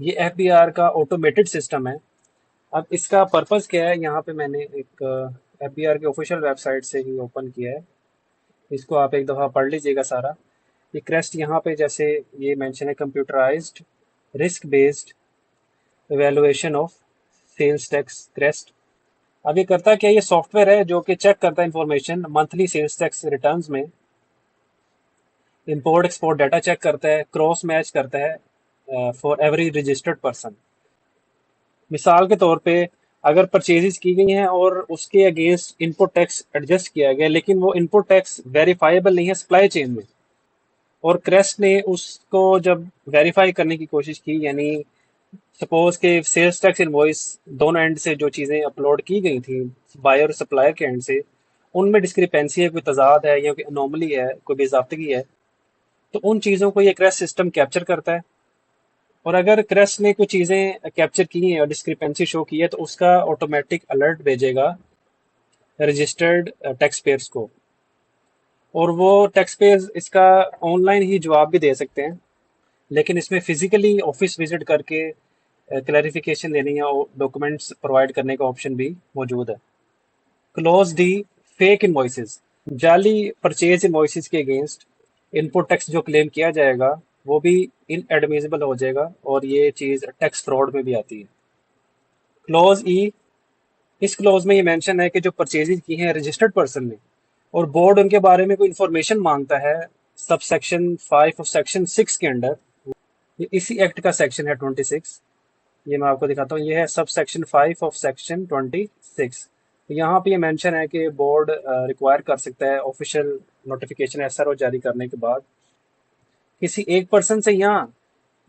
ये एफबीआर का ऑटोमेटेड सिस्टम है। अब इसका पर्पस क्या है, यहाँ पे मैंने एक एफबीआर के ऑफिशियल वेबसाइट से ही ओपन किया है, इसको आप एक दफ़ा पढ़ लीजिएगा सारा। ये क्रेस्ट यहाँ पे जैसे ये मेंशन है computerised risk based evaluation of sales tax CREST. अब ये करता क्या, ये सॉफ्टवेयर है जो कि चेक करता है information monthly sales tax returns में, इंपोर्ट एक्सपोर्ट डाटा चेक करता है, क्रॉस मैच करता है फॉर एवरी रजिस्टर्ड पर्सन। मिसाल के तौर पे अगर परचेजेस की गई हैं और उसके अगेंस्ट इनपुट टैक्स एडजस्ट किया गया, लेकिन वो इनपुट टैक्स वेरीफाइबल नहीं है सप्लाई चेन में, और क्रेस्ट ने उसको जब वेरीफाई करने की कोशिश की, यानी सपोज के सेल्स टैक्स इनवॉइस दोनों एंड से जो चीज़ें अपलोड की गई थी, बायर और सप्लायर के एंड से, उनमें डिस्क्रिपेंसी है, कोई तजाद है या कोई अनोमली है, कोई बेजाब्तगी है, तो उन चीज़ों को ये क्रेस्ट सिस्टम कैप्चर करता है। और अगर क्रेस्ट ने कुछ चीज़ें कैप्चर की हैं और डिस्क्रिपेंसी शो की है तो उसका ऑटोमेटिक अलर्ट भेजेगा रजिस्टर्ड टैक्स पेयर्स को, और वो टैक्स पेयर्स इसका ऑनलाइन ही जवाब भी दे सकते हैं, लेकिन इसमें फिजिकली ऑफिस विजिट करके क्लैरिफिकेशन देने या डॉक्यूमेंट्स प्रोवाइड करने का ऑप्शन भी मौजूद है। क्लोज डी, फेक इनवॉइसेस, जाली परचेज इनवॉइसेस के अगेंस्ट इनपुट टैक्स जो क्लेम किया जाएगा वो भी इनएडमिसिबल हो जाएगा, और ये चीज़ टैक्स फ्रॉड में भी आती है। क्लोज ई, इस क्लोज में ये मेंशन है कि जो परचेजेज की हैं रजिस्टर्ड पर्सन ने और बोर्ड उनके बारे में कोई इन्फॉर्मेशन मांगता है सब सेक्शन 5 और सेक्शन 6 के अंडर, ये इसी एक्ट का सेक्शन है 26, ये मैं आपको दिखाता हूँ, ये है सब सेक्शन 5 ऑफ सेक्शन 26। यहाँ पे ये मेंशन है कि बोर्ड रिक्वायर कर सकता है ऑफिशियल नोटिफिकेशन एसआरओ जारी करने के बाद किसी एक पर्सन से या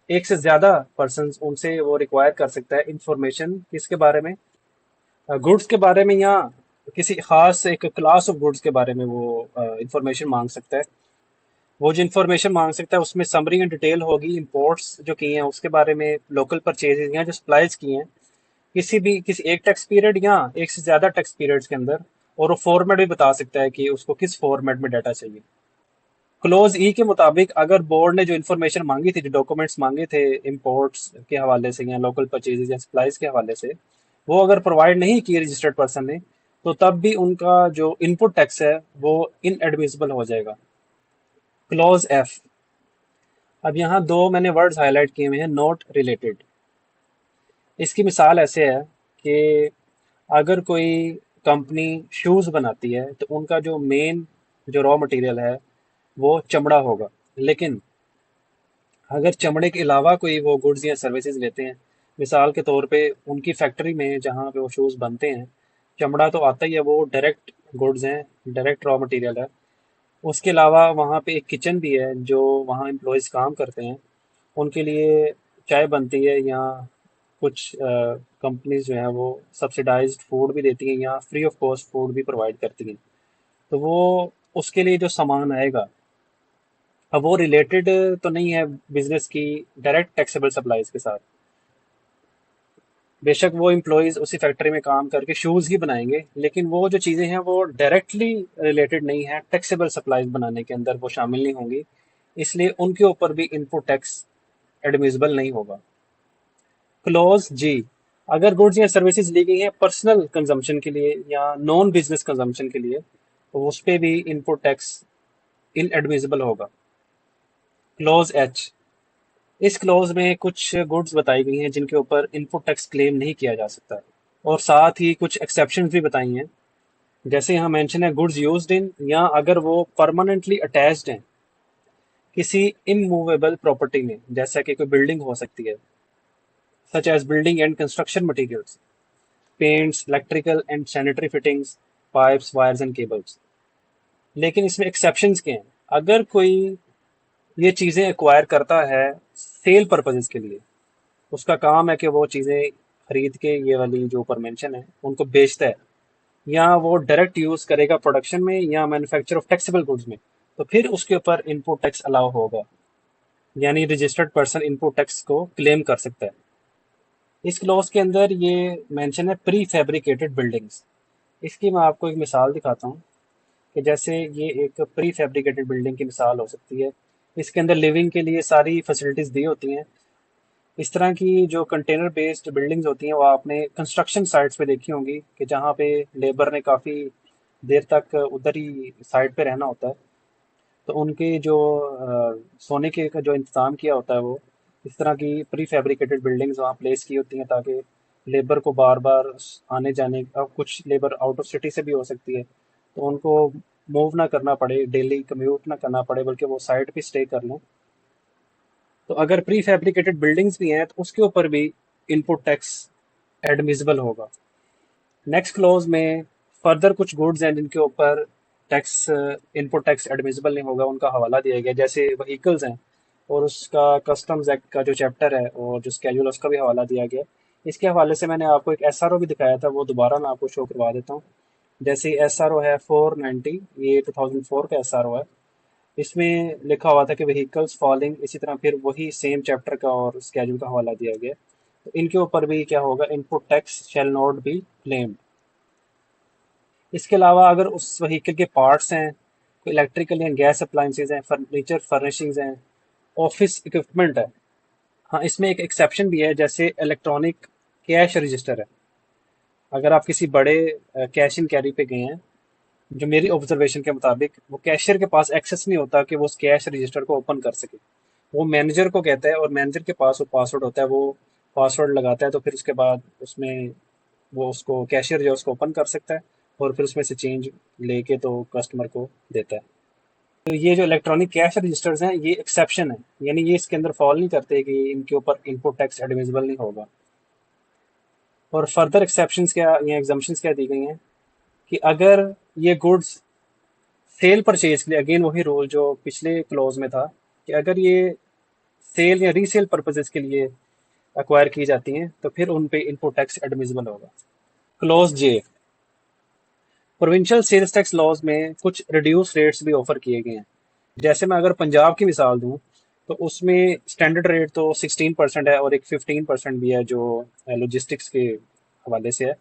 एक से ज्यादा पर्सन उनसे वो रिक्वायर कर सकता है इंफॉर्मेशन किसके बारे में, गुड्स के बारे में, या किसी खास एक क्लास ऑफ गुड्स के बारे में वो इंफॉर्मेशन मांग सकता है। वो जो इन्फॉर्मेशन मांग सकता है उसमें समरी एंड डिटेल होगी, इंपोर्ट्स जो किए हैं उसके बारे में, लोकल परचेजेस या जो सप्लाईज किए हैं किसी एक टैक्स पीरियड या एक से ज्यादा टैक्स पीरियड्स के अंदर, और वो फॉर्मेट भी बता सकता है कि उसको किस फॉर्मेट में डाटा चाहिए। क्लोज ई के मुताबिक अगर बोर्ड ने जो इन्फॉर्मेशन मांगी थी, जो डॉक्यूमेंट्स मांगे थे इंपोर्ट्स के हवाले से या लोकल परचेजेस या सप्लाईज के हवाले से, वो अगर प्रोवाइड नहीं किए रजिस्टर्ड पर्सन ने, तो तब भी उनका जो इनपुट टैक्स है वो इनएडमिसिबल हो जाएगा। क्लोज एफ, अब यहाँ दो मैंने वर्ड्स हाईलाइट किए हुए हैं, नॉट रिलेटेड। इसकी मिसाल ऐसे है कि अगर कोई कंपनी शूज बनाती है तो उनका जो मेन जो रॉ मटेरियल है वो चमड़ा होगा, लेकिन अगर चमड़े के अलावा कोई वो गुड्स या सर्विसेज लेते हैं, मिसाल के तौर पे उनकी फैक्ट्री में जहाँ पे वो शूज़ बनते हैं, चमड़ा तो आता ही है, वो डायरेक्ट गुड्स हैं, डायरेक्ट रॉ मटेरियल है। उसके अलावा वहाँ पे एक किचन भी है जो वहाँ एम्प्लॉयज़ काम करते हैं, उनके लिए चाय बनती है, या कुछ कंपनीज जो हैं वो सब्सिडाइज्ड फूड भी देती हैं या फ्री ऑफ कॉस्ट फूड भी प्रोवाइड करती हैं। तो वो उसके लिए जो सामान आएगा, अब वो रिलेटेड तो नहीं है बिजनेस की डायरेक्ट टैक्सेबल सप्लाईज के साथ। बेशक वो एम्प्लॉयज उसी फैक्ट्री में काम करके शूज ही बनाएंगे, लेकिन वो जो चीजें हैं वो डायरेक्टली रिलेटेड नहीं है टैक्सेबल सप्लाईज बनाने के अंदर, वो शामिल नहीं होंगी, इसलिए उनके ऊपर भी इनपुट टैक्स एडमिसिबल नहीं होगा। क्लॉज जी, अगर गुड्स या सर्विसेज ली गई हैं पर्सनल कंजम्पशन के लिए या नॉन बिजनेस कंजम्पशन के लिए, तो उस पे भी इनपुट टैक्स इनएडमिसिबल होगा। क्लॉज एच, इस क्लॉज में कुछ गुड्स बताई गई हैं जिनके ऊपर इनपुट टैक्स क्लेम नहीं किया जा सकता, और साथ ही कुछ एक्सेप्शंस भी बताई हैं। जैसे यहाँ मेंशन है गुड्स यूज्ड इन, या अगर वो परमानेंटली अटैच्ड हैं किसी इमूवेबल प्रॉपर्टी में, जैसा कि कोई बिल्डिंग हो सकती है, such as building and construction materials, paints, electrical and sanitary fittings, pipes, wires and cables. लेकिन इसमें एक्सेप्शंस के हैं, अगर कोई ये चीज़ें एक्वायर करता है सेल पर्पजेज के लिए, उसका काम है कि वो चीज़ें खरीद के ये वाली जो ऊपर मेंशन है उनको बेचता है, या वो डायरेक्ट यूज़ करेगा प्रोडक्शन में या मैन्युफैक्चर ऑफ टैक्सेबल गुड्स में, तो फिर उसके ऊपर इनपुट टैक्स अलाउ होगा, यानी रजिस्टर्ड पर्सन इनपुट टैक्स को क्लेम कर सकता है। इस क्लॉज के अंदर ये मेंशन है प्री फैब्रिकेटेड बिल्डिंग्स। इसकी मैं आपको एक मिसाल दिखाता हूँ कि जैसे ये एक प्री फैब्रिकेटेड बिल्डिंग की मिसाल हो सकती है। इसके अंदर लिविंग के लिए सारी फैसिलिटीज़ दी होती हैं। इस तरह की जो कंटेनर बेस्ड बिल्डिंग्स होती हैं वो आपने कंस्ट्रक्शन साइट्स पे देखी होंगी कि जहाँ पे लेबर ने काफ़ी देर तक उधर ही साइट पे रहना होता है, तो उनके जो सोने के का जो इंतज़ाम किया होता है वो इस तरह की प्री फैब्रिकेटेड बिल्डिंग्स वहाँ प्लेस की होती हैं, ताकि लेबर को बार बार आने जाने, अब कुछ लेबर आउट ऑफ सिटी से भी हो सकती है, तो उनको मूव ना करना पड़े, डेली कम्यूट ना करना पड़े, बल्कि वो साइट पे स्टे कर लें। तो अगर प्री फैब्रिकेटेड बिल्डिंग्स भी हैं तो उसके ऊपर भी इनपुट टैक्स एडमिसिबल होगा। नेक्स्ट क्लॉज में फर्दर कुछ गुड्स हैं जिनके ऊपर टैक्स इनपुट टैक्स एडमिसिबल नहीं होगा, उनका हवाला दिया गया, जैसे व्हीकल्स हैं और उसका कस्टम्स एक्ट का जो चैप्टर है और जो स्केड्यूल उसका भी हवाला दिया गया। इसके हवाले से मैंने आपको एक एसआरओ भी दिखाया था, वो दोबारा मैं आपको शो करवा देता हूँ। जैसे एसआरओ है 490, ये 2004 का एसआरओ है। इसमें लिखा हुआ था कि व्हीकल्स फॉलिंग, इसी तरह फिर वही सेम चैप्टर का और स्केड्यूल का हवाला दिया गया। तो इनके ऊपर भी क्या होगा, input tax shell not be claimed. इसके अलावा अगर उस व्हीकल के पार्ट्स हैं, कोई इलेक्ट्रिकल या गैस अप्लाइंसेज हैं, फर्नीचर फर्निशिंग्स हैं, ऑफिस इक्विपमेंट है, हाँ इसमें एक एक्सेप्शन भी है, जैसे इलेक्ट्रॉनिक कैश रजिस्टर है। अगर आप किसी बड़े कैश इन कैरी पे गए हैं, जो मेरी ऑब्जर्वेशन के मुताबिक वो कैशियर के पास एक्सेस नहीं होता कि वो उस कैश रजिस्टर को ओपन कर सके, वो मैनेजर को कहता है और मैनेजर के पास वो पासवर्ड होता है, वो पासवर्ड लगाता है, तो फिर उसके बाद उसमें वो उसको कैशियर जो है उसको ओपन कर सकता है और फिर उसमें से चेंज लेके तो कस्टमर को देता है। तो ये जो इलेक्ट्रॉनिक कैश रजिस्टर्स हैं ये एक्सेप्शन है, यानी ये इसके अंदर फॉल नहीं करते कि इनके ऊपर इनपुट टैक्स एडमिसिबल नहीं होगा। और फर्दर एक्सेप्शंस क्या या एग्जाम्पशंस क्या दी गई हैं कि अगर ये गुड्स सेल परचेज के लिए, अगेन वही रूल जो पिछले क्लॉज में था, कि अगर ये सेल या रीसेल पर्पजेस के लिए एक्वायर की जाती हैं तो फिर उन पे इनपुट टैक्स एडमिसिबल होगा। क्लॉज जे, प्रोविंशियल सेल्स टैक्स लॉज में कुछ रिड्यूस रेट्स भी ऑफर किए गए हैं। जैसे मैं अगर पंजाब की मिसाल दूं तो उसमें स्टैंडर्ड रेट तो 16% है और एक 15% भी है जो लॉजिस्टिक्स के हवाले से है।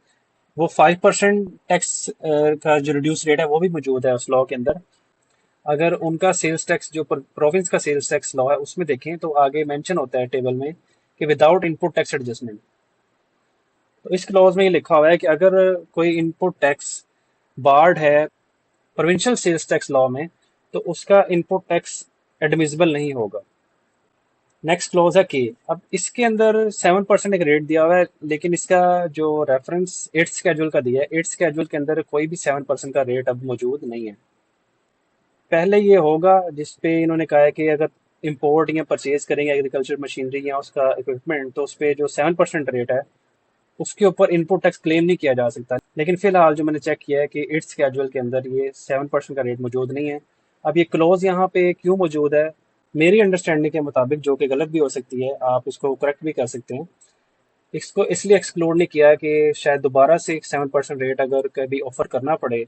वो 5% टैक्स का जो रिड्यूस रेट है वो भी मौजूद है उस लॉ के अंदर। अगर उनका सेल्स टैक्स जो प्रोविंस का सेल्स टैक्स लॉ है उसमें देखें तो आगे मेंशन होता है टेबल में कि विदाउट इनपुट टैक्स एडजस्टमेंट। तो इस क्लॉज में ये लिखा हुआ है कि अगर कोई इनपुट टैक्स बार्ड है प्रोविंशियल सेल्स टैक्स लॉ में तो उसका इनपुट टैक्स एडमिसिबल नहीं होगा। नेक्स्ट क्लॉज है के। अब इसके अंदर 7% एक रेट दिया हुआ है, लेकिन इसका जो रेफरेंस एट्थ स्केड्यूल का दिया है, एट्थ स्केड्यूल के अंदर कोई भी 7% का रेट अब मौजूद नहीं है। पहले ये होगा जिस पे इन्होंने कहा है कि अगर इंपोर्ट या परचेज करेंगे एग्रीकल्चर मशीनरी या उसका इक्विपमेंट तो उस पर जो 7% रेट है उसके ऊपर इनपुट टैक्स क्लेम नहीं किया जा सकता। लेकिन फिलहाल जो मैंने चेक किया है कि एट्थ स्केड्यूल के अंदर ये 7% का रेट मौजूद नहीं है। अब ये क्लोज यहाँ पे क्यों मौजूद है, मेरी अंडरस्टैंडिंग के मुताबिक, जो कि गलत भी हो सकती है, आप इसको करेक्ट भी कर सकते हैं, इसको इसलिए एक्सक्लूड नहीं किया कि शायद दोबारा से 7% रेट अगर कभी ऑफर करना पड़े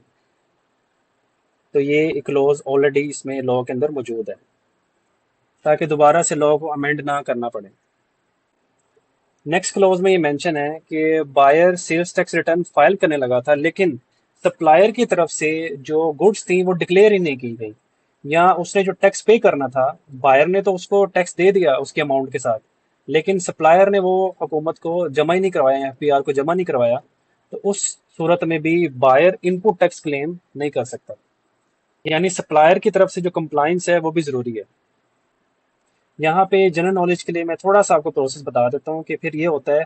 तो ये क्लोज ऑलरेडी इसमें लॉ के अंदर मौजूद है ताकि दोबारा से लॉ को अमेंड ना करना पड़े। नेक्स्ट क्लॉज में ये मेंशन है कि buyer sales tax return file करने लगा था लेकिन सप्लायर की तरफ से जो गुड्स थी वो डिक्लेयर ही नहीं की गई, या उसने जो टैक्स पे करना था बायर ने तो उसको टैक्स दे दिया उसके अमाउंट के साथ, लेकिन सप्लायर ने वो हुकूमत को जमा ही नहीं करवाया, एफपीआर को जमा नहीं करवाया। तो उस सूरत में भी बायर इनपुट टैक्स क्लेम नहीं कर सकता। यानी सप्लायर की तरफ से जो कंप्लाइंस है वो भी जरूरी है। यहाँ पे जनरल नॉलेज के लिए मैं थोड़ा सा आपको प्रोसेस बता देता हूँ कि फिर ये होता है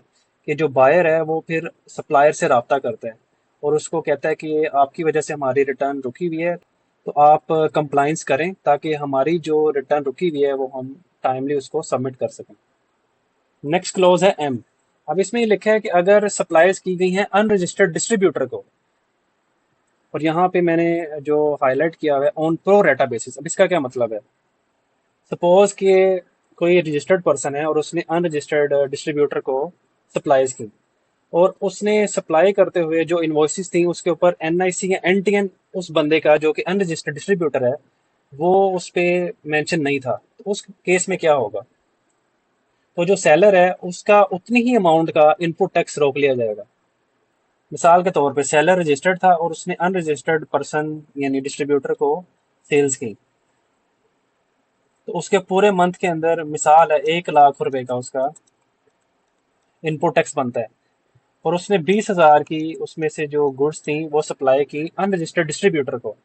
कि जो बायर है वो फिर सप्लायर से रब्ता करता है और उसको कहता है कि आपकी वजह से हमारी रिटर्न रुकी हुई है, तो आप कंप्लाइंस करें ताकि हमारी जो रिटर्न रुकी हुई है वो हम टाइमली उसको सबमिट कर सकें। नेक्स्ट क्लोज है एम। अब इसमें ये लिखा है कि अगर सप्लाईज की गई हैं अनरजिस्टर्ड डिस्ट्रीब्यूटर को, और यहाँ पे मैंने जो हाईलाइट किया हुआ है ऑन प्रो रेटा बेसिस। अब इसका क्या मतलब है, सपोज कि कोई रजिस्टर्ड पर्सन है और उसने अनरजिस्टर्ड डिस्ट्रीब्यूटर को सप्लाईज की, और उसने सप्लाई करते हुए जो इन्वॉइसेस थी उसके ऊपर एनआईसी या एनटीएन उस बंदे का जो कि अनरजिस्टर्ड डिस्ट्रीब्यूटर है वो उस पे मेंशन नहीं था, तो उस केस में क्या होगा, तो जो सेलर है उसका उतनी ही अमाउंट का इनपुट टैक्स रोक लिया जाएगा। मिसाल के तौर पे सेलर रजिस्टर्ड था और उसने अनरजिस्टर्ड पर्सन यानी डिस्ट्रीब्यूटर को सेल्स की, तो उसके पूरे मंथ के अंदर मिसाल है 1 लाख रुपए का उसका इनपुट टैक्स बनता है, और उसने 20,000 की उसमें से जो गुड्स थी वो सप्लाई की अनरजिस्टर्ड डिस्ट्रीब्यूटर को।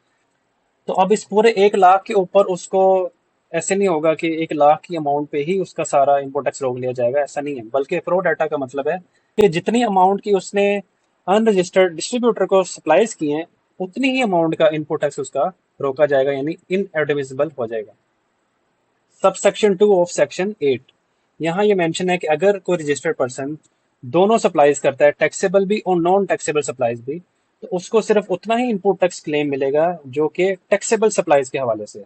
तो अब इस पूरे 1 लाख के ऊपर उसको ऐसे नहीं होगा कि 1 लाख की अमाउंट पे ही उसका सारा इनपुट टैक्स रोक लिया जाएगा, ऐसा नहीं है। बल्कि प्रो डाटा का मतलब है कि जितनी अमाउंट की उसने अनरजिस्टर्ड डिस्ट्रीब्यूटर को सप्लाईज की हैं उतनी ही अमाउंट का इनपुट टैक्स उसका रोका जाएगा, यानी इनएडमिसिबल हो जाएगा। सब सेक्शन 2 ऑफ सेक्शन 8, यहाँ ये मेंशन है कि अगर कोई रजिस्टर्ड पर्सन दोनों सप्लाईज करता है, टैक्सेबल भी और नॉन टैक्सेबल सप्लाईज भी, तो उसको सिर्फ उतना ही इनपुट टैक्स क्लेम मिलेगा जो कि टैक्सेबल सप्लाईज के हवाले से।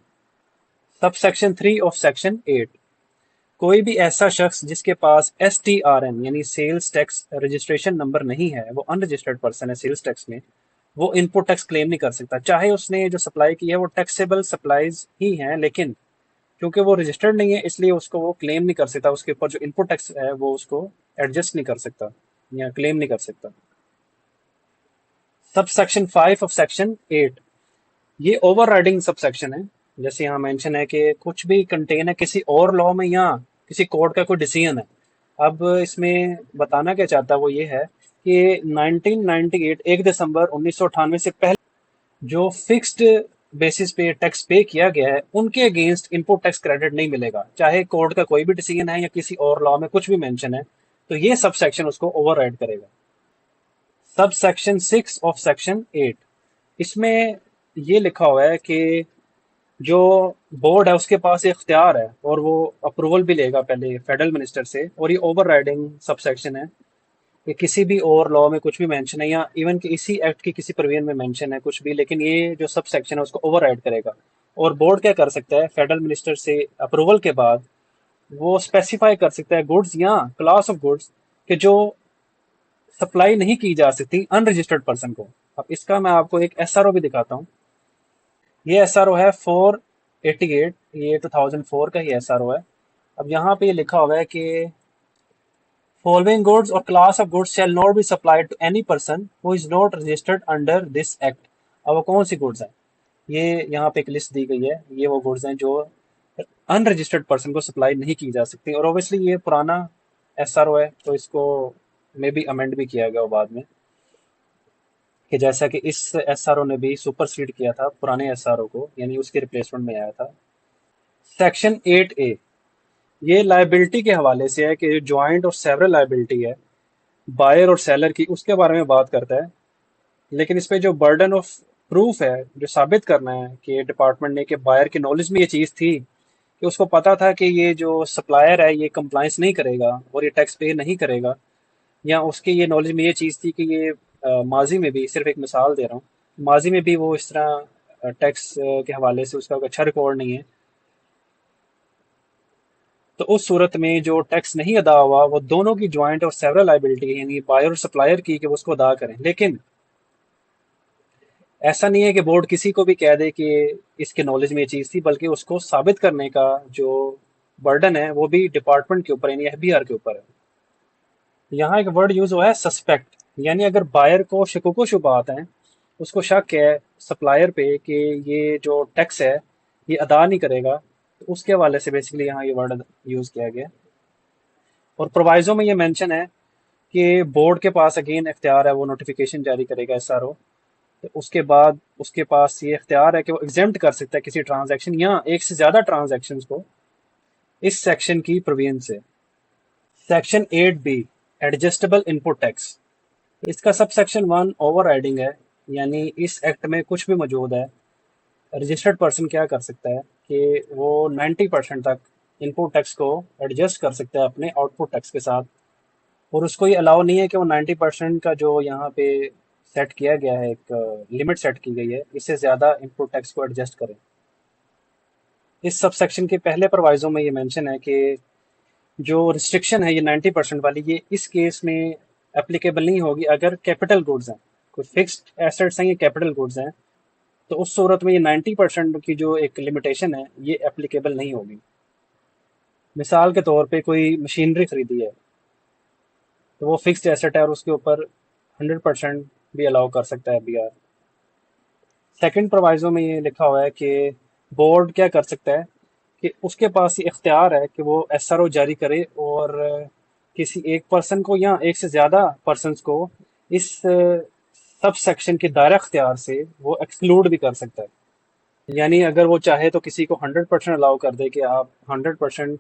सब सेक्शन 3 ऑफ सेक्शन 8, कोई भी ऐसा शख्स जिसके पास STRN यानी सेल्स टैक्स रजिस्ट्रेशन नंबर नहीं है, वो अनरजिस्टर्ड पर्सन है सेल्स टैक्स में, वो इनपुट टैक्स क्लेम नहीं कर सकता, चाहे उसने जो सप्लाई की है वो टैक्सेबल सप्लाईज ही है, लेकिन क्योंकि वो रजिस्टर्ड नहीं है इसलिए उसको वो क्लेम नहीं कर सकता, उसके ऊपर जो इनपुट टैक्स है वो उसको एडजस्ट नहीं कर सकता या क्लेम नहीं कर सकता। सब सेक्शन 5 ऑफ सेक्शन 8, ये ओवर राइडिंग सब सेक्शन है। जैसे यहाँ मेंशन है कि कुछ भी कंटेन है किसी और लॉ में या किसी कोर्ट का कोई डिसीजन है। अब इसमें बताना क्या चाहता है वो ये है कि 1998 1 दिसंबर 1998 से पहले जो फिक्स्ड बेसिस पे टैक्स पे किया गया है उनके अगेंस्ट इनपुट टैक्स क्रेडिट नहीं मिलेगा, चाहे कोर्ट का कोई भी डिसीजन है या किसी और लॉ में कुछ भी मेंशन है, तो ये सब सेक्शन उसको ओवरराइड करेगा। सब सेक्शन 6 ऑफ सेक्शन 8, इसमें ये लिखा हुआ है कि जो बोर्ड है उसके पास एक इख्तियार है और वो अप्रूवल भी लेगा पहले फेडरल मिनिस्टर से, और ये ओवर राइडिंग सब सेक्शन है ये किसी भी और लॉ में कुछ भी मेंशन है, या इवन कि इसी एक्ट की किसी प्रोविजन में मेंशन है कुछ भी, लेकिन ये जो सब सेक्शन है उसको ओवरराइड करेगा। और बोर्ड क्या कर सकता है, फेडरल मिनिस्टर से अप्रूवल के बाद वो स्पेसिफाई कर सकता है गुड्स या क्लास ऑफ गुड्स कि जो सप्लाई नहीं की जा सकती अनरजिस्टर्ड पर्सन को। अब इसका मैं आपको एक एसआरओ भी दिखाता हूँ। ये एसआरओ है 488, ये 2004 का ही एसआरओ है। अब यहाँ पे ये लिखा हुआ है कि फॉलोइंग गुड्स और class of goods shall not be supplied to any person who is not registered under this act. अब वो कौन सी गुड्स हैं, ये यहाँ पे एक लिस्ट दी गई है। ये वो गुड्स हैं जो अनरजिस्टर्ड पर्सन को सप्लाई नहीं की जा सकती। और ऑब्वियसली ये पुराना एसआरओ है, तो इसको मे बी अमेंड भी किया गया हो बाद में, कि जैसा कि इस एसआरओ ने भी सुपरसीड किया था पुराने एसआरओ को, यानी उसके रिप्लेसमेंट में आया था। सेक्शन 8A ये लाइबिलिटी के हवाले से है कि ज्वाइंट और सेवरल लाइबिलिटी है बायर और सेलर की, उसके बारे में बात करता है। लेकिन इस पे जो बर्डन ऑफ प्रूफ है, जो साबित करना है कि डिपार्टमेंट ने, कि बायर की नॉलेज में ये चीज़ थी, कि उसको पता था कि ये जो सप्लायर है ये कंप्लाइंस नहीं करेगा और ये टैक्स पे नहीं करेगा, या उसके ये नॉलेज में ये चीज़ थी कि ये माजी में भी, सिर्फ एक मिसाल दे रहा हूँ, माजी में भी वो इस तरह टैक्स के हवाले से उसका अच्छा रिकॉर्ड नहीं है, तो उस सूरत में जो टैक्स नहीं अदा हुआ वो दोनों की ज्वाइंट और सेवरल लाइबिलिटी है, यानी बायर और सप्लायर की, कि वो उसको अदा करें। लेकिन ऐसा नहीं है कि बोर्ड किसी को भी कह दे कि इसके नॉलेज में ये चीज़ थी, बल्कि उसको साबित करने का जो बर्डन है वो भी डिपार्टमेंट के ऊपर, यानी एफबीआर के ऊपर है। यहाँ एक वर्ड यूज हुआ है सस्पेक्ट, यानी अगर बायर को शकूक शुबहात हैं, उसको शक है सप्लायर पे कि ये जो टैक्स है ये अदा नहीं करेगा, तो उसके हवाले से बेसिकली यहाँ ये वर्ड यूज किया गया। और प्रोवाइजो में ये मेंशन है कि बोर्ड के पास अगेन इख्तियार है, वो नोटिफिकेशन जारी करेगा एसआरओ, तो उसके बाद उसके पास ये इख्तियार है कि वो एग्जेम्प्ट कर सकता है किसी ट्रांजैक्शन या एक से ज़्यादा ट्रांजैक्शंस को इस सेक्शन की प्रोविजन से। Section 8B adjustable input tax, इसका सब सेक्शन 1 ओवर राइडिंग है, यानी इस एक्ट में कुछ भी मौजूद है, रजिस्टर्ड पर्सन क्या कर सकता है कि वो 90% तक इनपुट टैक्स को एडजस्ट कर सकता है अपने आउटपुट टैक्स के साथ। और उसको ये अलाउ नहीं है कि वो 90% का जो यहाँ पे सेट किया गया है, एक लिमिट सेट की गई है, इससे ज़्यादा इनपुट टैक्स को एडजस्ट करें। इस सब सेक्शन के पहले प्रोवाइजो में ये मेंशन है कि जो रिस्ट्रिक्शन है ये 90% वाली, ये इस केस में एप्लीकेबल नहीं होगी अगर कैपिटल गुड्स हैं, कोई फिक्स्ड एसेट्स हैं, ये कैपिटल गुड्स हैं, तो उस सूरत में ये 90% की जो एक लिमिटेशन है ये एप्लीकेबल नहीं होगी। मिसाल के तौर पे कोई मशीनरी खरीदी है, तो वो फिक्स्ड एसेट है और उसके ऊपर 100% भी अलाउ कर सकता है एफबीआर। सेकंड प्रोवाइजो में ये लिखा हुआ है कि बोर्ड क्या कर सकता है, कि उसके पास ये इख्तियार है कि वो एसआरओ जारी करे और किसी एक पर्सन को या एक से ज़्यादा पर्सन्स को इस सब सेक्शन के दायरा इख्तियार से वो एक्सक्लूड भी कर सकता है। यानी अगर वो चाहे तो किसी को 100% अलाउ कर दे कि आप 100%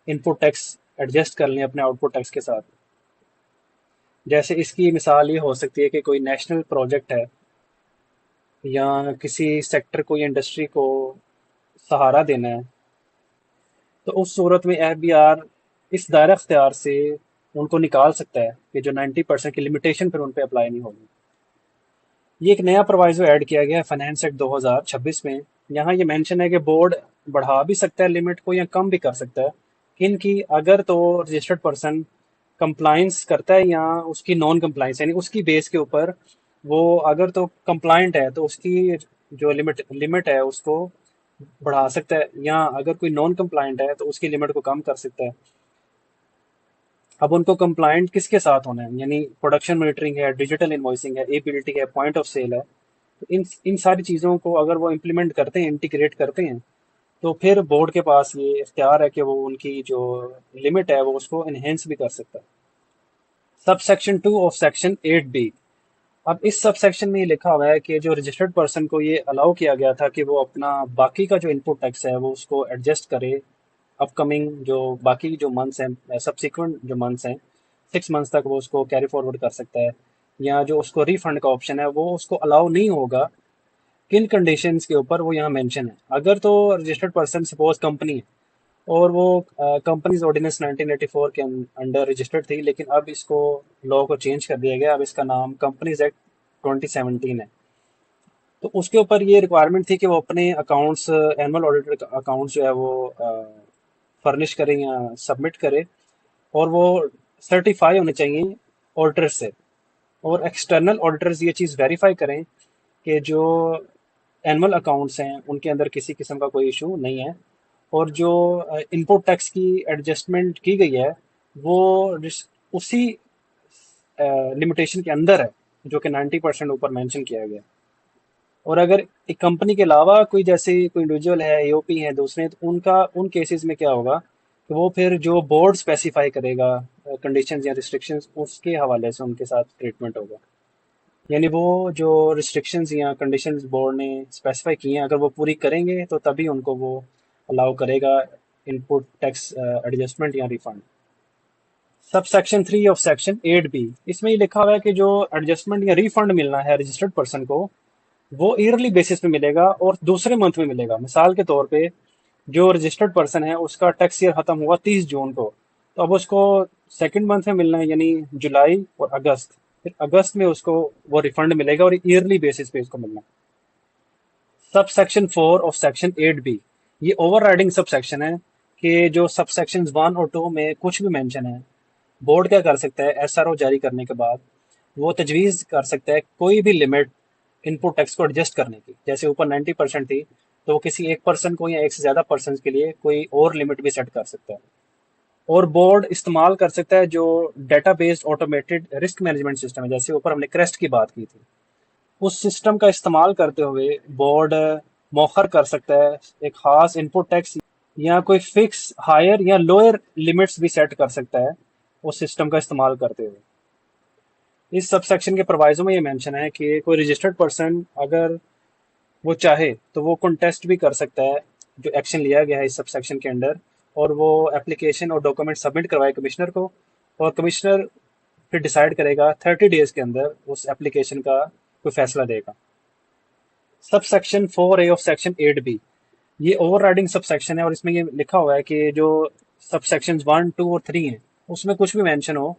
इनपुट टैक्स एडजस्ट कर लें अपने आउटपुट टैक्स के साथ। जैसे इसकी मिसाल ये हो सकती है कि कोई नेशनल प्रोजेक्ट है, या किसी सेक्टर को या इंडस्ट्री को सहारा देना है, तो उस सूरत में एफबीआर इस दायरा अख्तियार से उनको निकाल सकता है कि जो 90% की लिमिटेशन फिर उन पर अप्लाई नहीं होगी। ये एक नया प्रोवाइजो ऐड किया गया है फाइनेंस एक्ट 2026 में। यहाँ ये मेंशन है कि बोर्ड बढ़ा भी सकता है लिमिट को या कम भी कर सकता है, इनकी अगर तो रजिस्टर्ड पर्सन कंप्लाइंस करता है या उसकी नॉन कंप्लाइंस, यानी उसकी बेस के ऊपर वो अगर तो कंप्लाइंट है तो उसकी जो लिमिट लिमिट है उसको बढ़ा सकता है, या अगर कोई नॉन कंप्लाइंट है तो उसकी लिमिट को कम कर सकता है। अब उनको कंप्लाइंट किसके साथ होना है, यानी प्रोडक्शन मॉनिटरिंग है, डिजिटल इनवॉइसिंग है, एपीडीटी है, पॉइंट ऑफ सेल है, तो इन इन सारी चीज़ों को अगर वो इम्प्लीमेंट करते हैं, इंटीग्रेट करते हैं, तो फिर बोर्ड के पास ये इख्तियार है कि वो उनकी जो लिमिट है वो उसको इनहेंस भी कर सकता है। Sub section 2 of section 8B। अब इस सब सेक्शन में ये लिखा हुआ है कि जो रजिस्टर्ड पर्सन को ये अलाउ किया गया था कि वो अपना बाकी का जो इनपुट टैक्स है वो उसको एडजस्ट करे अपकमिंग जो बाकी जो मंथ्स हैं, सब्सिक्वेंट जो मंथ्स हैं, 6 मंथ्स तक वो उसको कैरी फॉरवर्ड कर सकता है, या जो उसको रिफंड का ऑप्शन है वो उसको अलाउ नहीं होगा। किन कंडीशंस के ऊपर वो यहाँ मेंशन है, अगर तो रजिस्टर्ड पर्सन सपोज कंपनी है और वो कंपनीज ऑर्डिनेंस 1984 के अंडर रजिस्टर्ड थी, लेकिन अब इसको लॉ को चेंज कर दिया गया। अब इसका नाम कंपनीज एक्ट 2017 है। तो उसके ऊपर ये रिक्वायरमेंट थी कि वो अपने अकाउंट्स, एनुअल ऑडिटर अकाउंट्स जो है वो फर्निश करें या सबमिट करें, और वो सर्टिफाई होने चाहिए ऑडिटर से। और एक्सटर्नल ऑडिटर्स ये चीज़ वेरीफाई करें कि जो एनुअल अकाउंट्स हैं उनके अंदर किसी किस्म का कोई इशू नहीं है, और जो इनपुट टैक्स की एडजस्टमेंट की गई है वो उसी लिमिटेशन के अंदर है जो कि 90% ऊपर मेंशन किया गया है। और अगर एक कंपनी के अलावा कोई, जैसे कोई इंडिविजुअल है, एओपी है दूसरे, तो उनका उन केसेस में क्या होगा कि वो फिर जो बोर्ड स्पेसिफाई करेगा कंडीशंस या रिस्ट्रिक्शंस, उसके हवाले से उनके साथ ट्रीटमेंट होगा। यानी वो जो रिस्ट्रिक्शंस या कंडीशंस बोर्ड ने स्पेसिफाई की हैं, अगर वो पूरी करेंगे तो तभी उनको वो अलाउ करेगा इनपुट टैक्स एडजस्टमेंट या refund. Sub section 3 of section 8 B, इसमें ये लिखा हुआ है कि जो एडजस्टमेंट या रिफंड मिलना है रजिस्टर्ड पर्सन को, वो ईयरली बेसिस पे मिलेगा और दूसरे मंथ में मिलेगा। मिसाल के तौर पे जो रजिस्टर्ड पर्सन है उसका टैक्स ईयर खत्म हुआ 30 जून को, तो अब उसको सेकंड मंथ में मिलना है, यानी जुलाई और अगस्त। फिर अगस्त में उसको वो रिफंड मिलेगा और ईयरली बेसिस पे उसको मिलना है। Sub section 4 of section 8 B, ये ओवर राइडिंग सब सेक्शन है कि जो सब सेक्शन 1 और 2 में कुछ भी मेंशन है, बोर्ड क्या कर सकता है एसआरओ जारी करने के बाद, वो तजवीज़ कर सकता है कोई भी लिमिट इनपुट टैक्स को एडजस्ट करने की। जैसे ऊपर 90% थी, तो वो किसी एक पर्सन को या एक से ज़्यादा पर्सन के लिए कोई और लिमिट भी सेट कर सकता है। और बोर्ड इस्तेमाल कर सकता है जो data based automated risk management system है, जैसे ऊपर हमने क्रेस्ट की बात की थी, उस सिस्टम का इस्तेमाल करते हुए बोर्ड मौखर कर सकता है एक खास इनपुट टैक्स, या कोई फिक्स हायर या लोअर लिमिट्स भी सेट कर सकता है उस सिस्टम का इस्तेमाल करते हुए। इस सब सेक्शन के प्रोवाइजो में ये मेंशन है कि कोई रजिस्टर्ड पर्सन अगर वो चाहे तो वो कंटेस्ट भी कर सकता है जो एक्शन लिया गया है इस सब सेक्शन के अंडर, और वो एप्लीकेशन और डॉक्यूमेंट सबमिट करवाए कमिश्नर को, और कमिश्नर फिर डिसाइड करेगा 30 डेज के अंदर उस एप्लीकेशन का कोई फैसला देगा। Sub section 4 A of section 8 B, ये ओवर राइडिंग सब सेक्शन है, और इसमें ये लिखा हुआ है कि जो सब सेक्शन 1, 2 और 3 हैं उसमें कुछ भी मेंशन हो,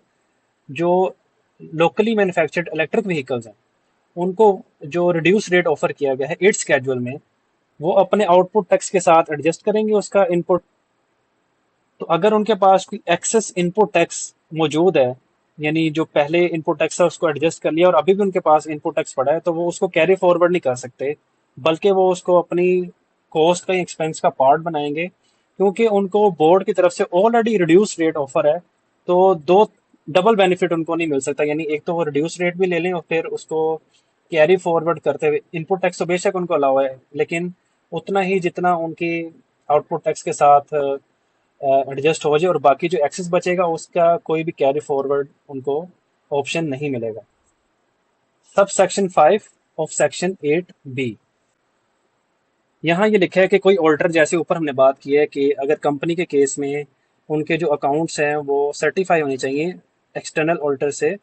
जो लोकली मैन्युफैक्चर्ड इलेक्ट्रिक व्हीकल्स हैं उनको जो रिड्यूस रेट ऑफर किया गया है 8 स्केड्यूल में, वो अपने आउटपुट टैक्स के साथ एडजस्ट करेंगे उसका इनपुट। तो अगर उनके पास कोई एक्सेस इनपुट टैक्स मौजूद है, यानी जो पहले इनपुट टैक्स है उसको एडजस्ट कर लिया और अभी भी उनके पास इनपुट टैक्स पड़ा है, तो वो उसको कैरी फॉरवर्ड नहीं कर सकते, बल्कि वो उसको अपनी कॉस्ट का एक्सपेंस का पार्ट बनाएंगे, क्योंकि उनको बोर्ड की तरफ से ऑलरेडी रिड्यूस रेट ऑफर है। तो दो डबल बेनिफिट उनको नहीं मिल सकता, यानी एक तो वो रिड्यूस रेट भी ले लें और फिर उसको कैरी फॉरवर्ड करते हुए इनपुट टैक्स तो बेशक उनको अलाउ है, लेकिन उतना ही जितना उनकी आउटपुट टैक्स के साथ एडजस्ट हो जाए, और बाकी जो एक्सेस बचेगा उसका कोई भी कैरी फॉरवर्ड उनको ऑप्शन नहीं मिलेगा। Sub section 5 of section 8 B, यहाँ ये लिखा है कि कोई ऑडिटर, जैसे ऊपर हमने बात की है कि अगर कंपनी के केस में उनके जो अकाउंट्स हैं वो सर्टिफाई होने चाहिए एक्सटर्नल ऑडिटर से,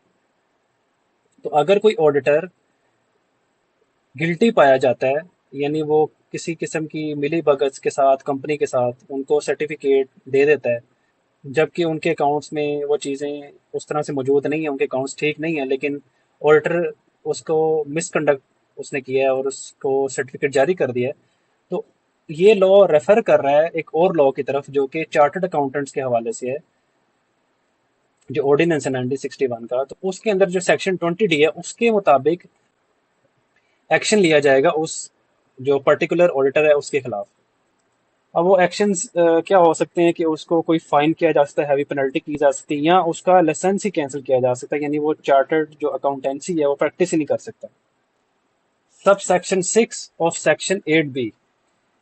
तो अगर कोई ऑडिटर गिल्टी पाया जाता है, यानी वो किसी किस्म की मिली भगत के साथ कंपनी के साथ उनको सर्टिफिकेट दे देता है, जबकि उनके अकाउंट्स में वो चीज़ें उस तरह से मौजूद नहीं है, उनके अकाउंट्स ठीक नहीं है, लेकिन ऑडिटर उसको मिसकंडक्ट उसने किया है और उसको सर्टिफिकेट जारी कर दिया है, तो ये लॉ रेफर कर रहा है एक और लॉ की तरफ जो कि चार्टर्ड अकाउंटेंट्स के हवाले से है, जो ऑर्डिनेंस है 1961 का। तो उसके अंदर जो सेक्शन 20 डी है उसके मुताबिक एक्शन लिया जाएगा उस जो पर्टिकुलर ऑडिटर है उसके खिलाफ। अब वो एक्शंस क्या हो सकते हैं कि उसको कोई फाइन किया जा सकता है, हैवी पेनल्टी की जा सकती है, या उसका लाइसेंस ही कैंसिल किया जा सकता है, यानी वो चार्टर्ड जो अकाउंटेंसी है वो प्रैक्टिस ही नहीं कर सकता। Sub section 6 of section 8 B,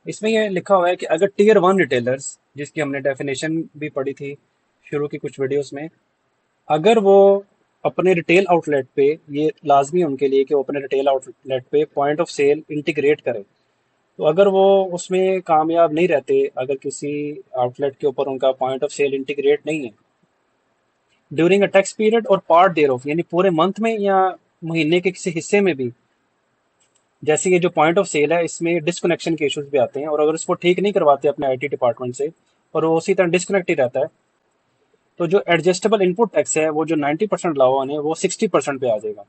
इसमें ये लिखा हुआ है कि अगर टीयर 1 रिटेलर्स, जिसकी हमने डेफिनेशन भी पढ़ी थी शुरू की कुछ वीडियोस में, अगर वो अपने रिटेल आउटलेट पे, ये लाजमी है उनके लिए कि वो अपने रिटेल आउटलेट पे पॉइंट ऑफ सेल इंटीग्रेट करें, तो अगर वो उसमें कामयाब नहीं रहते, अगर किसी आउटलेट के ऊपर उनका पॉइंट ऑफ सेल इंटीग्रेट नहीं है ड्यूरिंग अ टैक्स पीरियड और पार्ट देयर ऑफ, यानी पूरे मंथ में या महीने के किसी हिस्से में भी, जैसे ये जो पॉइंट ऑफ सेल है इसमें डिस्कनेक्शन के इश्यूज भी आते हैं, और अगर उसको ठीक नहीं करवाते अपने आईटी डिपार्टमेंट से, और वो उसी तरह डिस्कनेक्ट ही रहता है। तो जो एडजस्टेबल इनपुट टैक्स है वो जो 90% अलाउ ऑन है वो 60% पे आ जाएगा।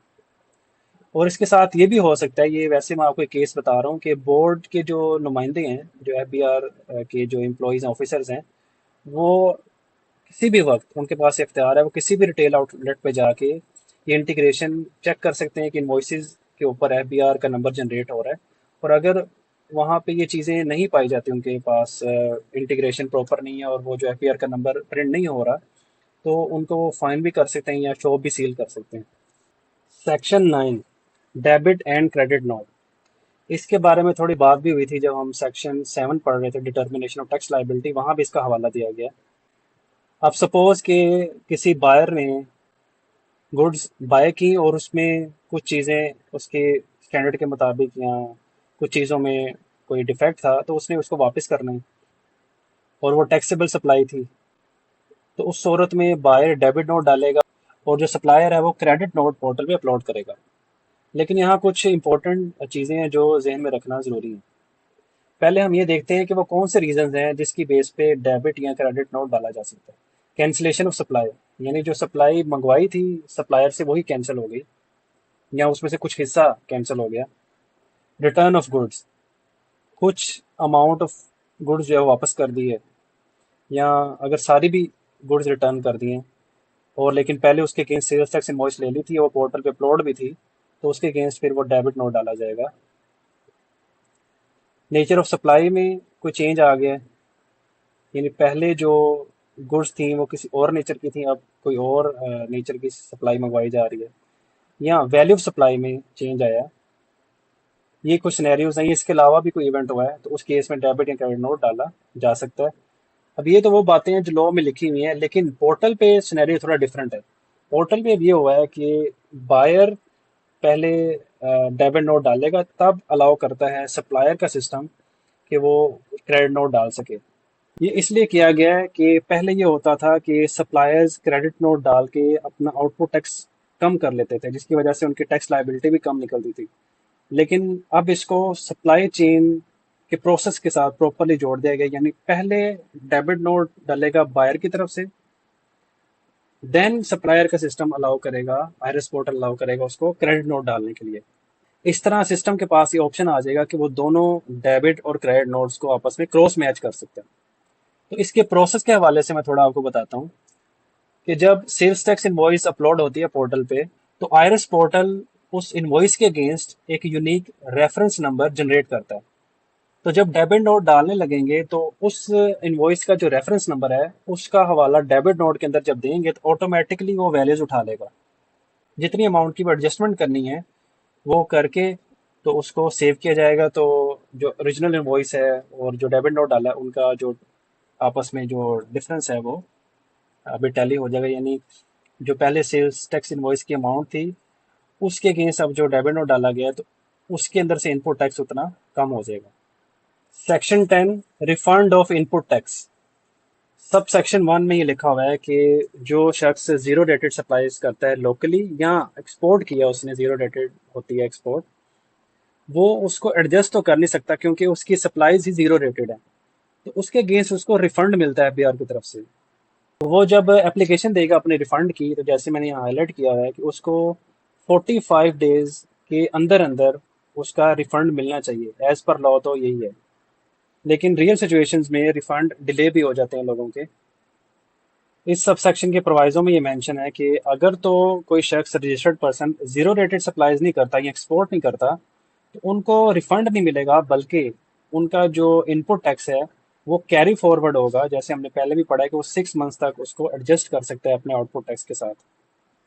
और इसके साथ ये भी हो सकता है, ये वैसे मैं आपको एक केस बता रहा हूँ कि बोर्ड के जो नुमाइंदे हैं, जो एफबीआर के जो एम्प्लॉयज़ ऑफिसर्स हैं, वो किसी भी वक्त उनके पास इख्तियार है, वो किसी भी रिटेल आउटलेट पे जाके ये इंटीग्रेशन चेक कर सकते हैं कि इनवॉइसेस के ऊपर एफबीआर का नंबर जनरेट हो रहा है। और अगर वहाँ पे ये चीज़ें नहीं पाई जाती, उनके पास इंटीग्रेशन प्रॉपर नहीं है और वो जो एफबीआर का नंबर प्रिंट नहीं हो रहा, तो उनको वो फाइन भी कर सकते हैं या शॉप भी सील कर सकते हैं। Section 9, debit and credit note. इसके बारे में थोड़ी बात भी हुई थी जब हम सेक्शन 7 पढ़ रहे थे, डिटर्मिनेशन ऑफ टैक्स लाइबिलिटी, वहाँ भी इसका हवाला दिया गया। अब सपोज कि किसी बायर ने गुड्स बाय की और उसमें कुछ चीज़ें उसके स्टैंडर्ड के मुताबिक या कुछ चीज़ों में कोई डिफेक्ट था, तो उसने उसको वापस करना है और वो टैक्सेबल सप्लाई थी। तो उस सूरत में बायर डेबिट नोट डालेगा और जो सप्लायर है वो क्रेडिट नोट पोर्टल पे अपलोड करेगा। लेकिन यहाँ कुछ इंपॉर्टेंट चीज़ें हैं जो जहन में रखना ज़रूरी है। पहले हम ये देखते हैं कि वो कौन से रीजंस हैं जिसकी बेस पे डेबिट या क्रेडिट नोट डाला जा सकता है। कैंसिलेशन ऑफ सप्लाई, यानी जो सप्लाई मंगवाई थी सप्लायर से वही कैंसिल हो गई या उसमें से कुछ हिस्सा कैंसिल हो गया। रिटर्न ऑफ गुड्स, कुछ अमाउंट ऑफ गुड्स जो है वो वापस कर दी है, या अगर सारी भी गुड्स रिटर्न कर दी हैं और लेकिन पहले उसके अगेंस्ट सेल्स टैक्स इनवॉइस ले ली थी, वो पोर्टल पे अपलोड भी थी, तो उसके अगेंस्ट फिर वो डेबिट नोट डाला जाएगा। नेचर ऑफ सप्लाई में कोई चेंज आ गया है, यानी पहले जो गुड्स थी वो किसी और नेचर की थी, अब कोई और नेचर की सप्लाई मंगवाई जा रही है, या वैल्यू ऑफ सप्लाई में चेंज आया। ये कुछ सिनेरियोज हैं, इसके अलावा भी कोई इवेंट हुआ है तो उस केस में डेबिट या क्रेडिट नोट डाला जा सकता है। अब ये तो वो बातें हैं जो लॉ में लिखी हुई हैं, लेकिन पोर्टल पे सिनेरियो थोड़ा डिफरेंट है। पोर्टल पे अब ये हुआ है कि बायर पहले डेबिट नोट डालेगा, तब अलाउ करता है सप्लायर का सिस्टम कि वो क्रेडिट नोट डाल सके। ये इसलिए किया गया है कि पहले ये होता था कि सप्लायर्स क्रेडिट नोट डाल के अपना आउटपुट टैक्स कम कर लेते थे, जिसकी वजह से उनकी टैक्स लायबिलिटी भी कम निकलती थी। लेकिन अब इसको सप्लाई चेन के प्रोसेस के साथ प्रॉपरली जोड़ दिया गया, यानी पहले डेबिट नोट डालेगा बायर की तरफ से, देन सप्लायर का सिस्टम अलाउ करेगा, आईरिस पोर्टल अलाउ करेगा उसको क्रेडिट नोट डालने के लिए। इस तरह सिस्टम के पास ये ऑप्शन आ जाएगा कि वो दोनों डेबिट और क्रेडिट नोट्स को आपस में क्रॉस मैच कर सकते हैं। तो इसके प्रोसेस के हवाले से मैं थोड़ा आपको बताता हूँ कि जब सेल्स टैक्स इनवॉइस अपलोड होती है पोर्टल पे, तो आईरिस पोर्टल उस इनवॉइस के अगेंस्ट एक यूनिक रेफरेंस नंबर जनरेट करता है। तो जब डेबिट नोट डालने लगेंगे तो उस इनवॉइस का जो रेफरेंस नंबर है उसका हवाला डेबिट नोट के अंदर जब देंगे तो ऑटोमेटिकली वो वैल्यूज उठा लेगा। जितनी अमाउंट की एडजस्टमेंट करनी है वो करके तो उसको सेव किया जाएगा। तो जो ओरिजिनल इनवॉइस है और जो डेबिट नोट डाला है उनका जो आपस में जो डिफरेंस है वो अभी टैली हो जाएगा, यानी जो पहले सेल्स टैक्स इनवॉइस की अमाउंट थी उसके अगेंस्ट अब जो डेबिट नोट डाला गया है तो उसके अंदर से इनपुट टैक्स उतना कम हो जाएगा। Section 10, refund of input tax. Sub section 1 में ये लिखा हुआ है कि जो शख्स जीरो रेटेड सप्लाईज करता है लोकली या एक्सपोर्ट किया उसने, जीरो रेटेड होती है एक्सपोर्ट, वो उसको एडजस्ट तो कर नहीं सकता क्योंकि उसकी सप्लाईज ही जीरो रेटेड है। तो उसके अगेंस्ट उसको रिफंड मिलता है एफबीआर की तरफ से। तो वो जब एप्लीकेशन देगा अपने रिफंड की, तो जैसे मैंने यहाँ हाईलाइट किया हुआ है कि उसको 45 डेज के अंदर अंदर उसका रिफंड मिलना चाहिए, एज पर लॉ तो यही है। लेकिन रियल सिचुएशंस में रिफंड डिले भी हो जाते हैं लोगों के। इस सब सेक्शन के प्रोवाइजो में ये मेंशन है कि अगर तो कोई शख्स registered person zero rated supplies नहीं करता या एक्सपोर्ट नहीं करता, तो उनको रिफंड नहीं मिलेगा, बल्कि उनका जो इनपुट टैक्स है वो कैरी फॉरवर्ड होगा। जैसे हमने पहले भी पढ़ा है कि वो 6 मंथ्स तक उसको एडजस्ट कर सकता है अपने आउटपुट टैक्स के साथ।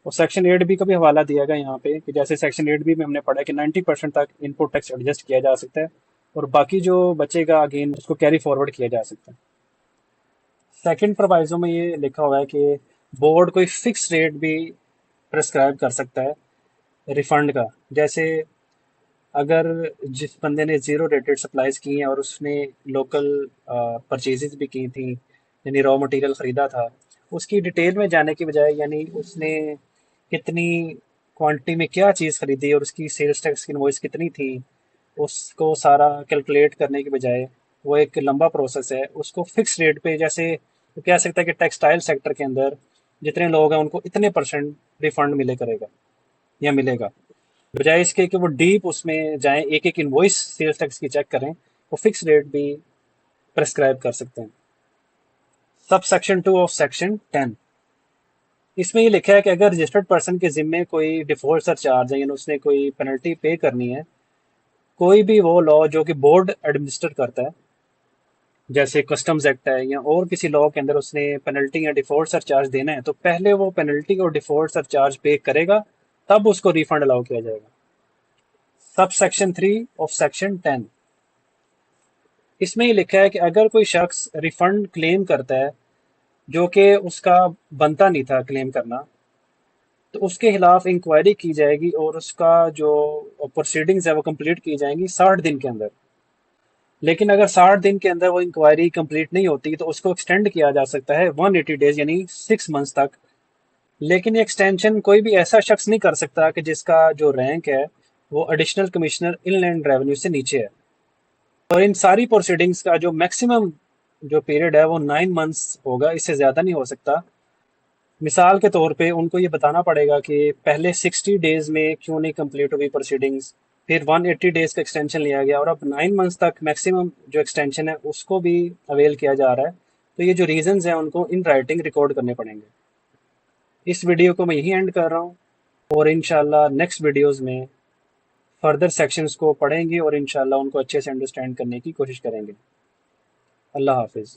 और सेक्शन 8 बी का भी हवाला दिया गया यहाँ पे कि जैसे सेक्शन 8 बी में हमने पढ़ा है कि 90% तक इनपुट टैक्स एडजस्ट किया जा सकता है और बाकी जो बचेगा अगेन उसको कैरी फॉरवर्ड किया जा सकता है। सेकंड प्रोवाइजो में ये लिखा हुआ है कि बोर्ड कोई फिक्स रेट भी प्रेस्क्राइब कर सकता है रिफंड का। जैसे अगर जिस बंदे ने जीरो रेटेड सप्लाईज की हैं और उसने लोकल परचेजेस भी की थी, यानी रॉ मटेरियल ख़रीदा था, उसकी डिटेल में जाने की बजाय, यानी उसने कितनी क्वांटिटी में क्या चीज़ खरीदी और उसकी सेल्स टैक्स की इनवॉइस कितनी थी, उसको सारा कैलकुलेट करने के बजाय वो एक लंबा प्रोसेस है, उसको फिक्स रेट पे, जैसे तो कह सकता है कि टेक्सटाइल सेक्टर के अंदर जितने लोग हैं उनको इतने परसेंट रिफंड मिले करेगा या मिलेगा, बजाय इसके कि वो डीप उसमें जाएं, एक एक इनवॉइस सेल्स टैक्स की चेक करें, वो फिक्स रेट भी प्रेस्क्राइब कर सकते हैं। सब सेक्शन 2 ऑफ सेक्शन 10, इसमें ये लिखा है कि अगर रजिस्टर्ड पर्सन के जिम्मे कोई डिफॉल्ट सरचार्ज है, यानी उसने कोई पेनल्टी पे करनी है, कोई भी वो लॉ जो कि बोर्ड एडमिनिस्टर करता है, जैसे कस्टम्स एक्ट है या और किसी लॉ के अंदर उसने पेनल्टी या डिफॉल्ट सरचार्ज देना है, तो पहले वो पेनल्टी और डिफॉल्ट सरचार्ज पे करेगा, तब उसको रिफंड अलाउ किया जाएगा। सब सेक्शन 3 ऑफ सेक्शन 10, इसमें ये लिखा है कि अगर कोई शख्स रिफंड क्लेम करता है जो कि उसका बनता नहीं था क्लेम करना, तो उसके खिलाफ इंक्वायरी की जाएगी और उसका जो प्रोसीडिंग्स है वो कंप्लीट की जाएंगी 60 दिन के अंदर। लेकिन अगर 60 दिन के अंदर वो इंक्वायरी कंप्लीट नहीं होती तो उसको एक्सटेंड किया जा सकता है 180 डेज, यानी 6 मंथ्स तक। लेकिन ये एक्सटेंशन कोई भी ऐसा शख्स नहीं कर सकता कि जिसका जो रैंक है वो एडिशनल कमिश्नर इनलैंड रेवेन्यू से नीचे है। और इन सारी प्रोसीडिंग्स का जो मैक्सिमम जो पीरियड है वो 9 मंथ्स होगा, इससे ज़्यादा नहीं हो सकता। मिसाल के तौर पे उनको ये बताना पड़ेगा कि पहले 60 डेज में क्यों नहीं कंप्लीट हुई प्रोसीडिंग्स, फिर 180 डेज का एक्सटेंशन लिया गया और अब 9 मंथ्स तक मैक्सिमम जो एक्सटेंशन है उसको भी अवेल किया जा रहा है। तो ये जो रीजंस हैं उनको इन राइटिंग रिकॉर्ड करने पड़ेंगे। इस वीडियो को मैं यहीं एंड कर रहा हूँ, और इंशाल्लाह नेक्स्ट वीडियोस में फर्दर सेक्शंस को पढ़ेंगे और इंशाल्लाह उनको अच्छे से अंडरस्टैंड करने की कोशिश करेंगे। अल्लाह हाफिज़।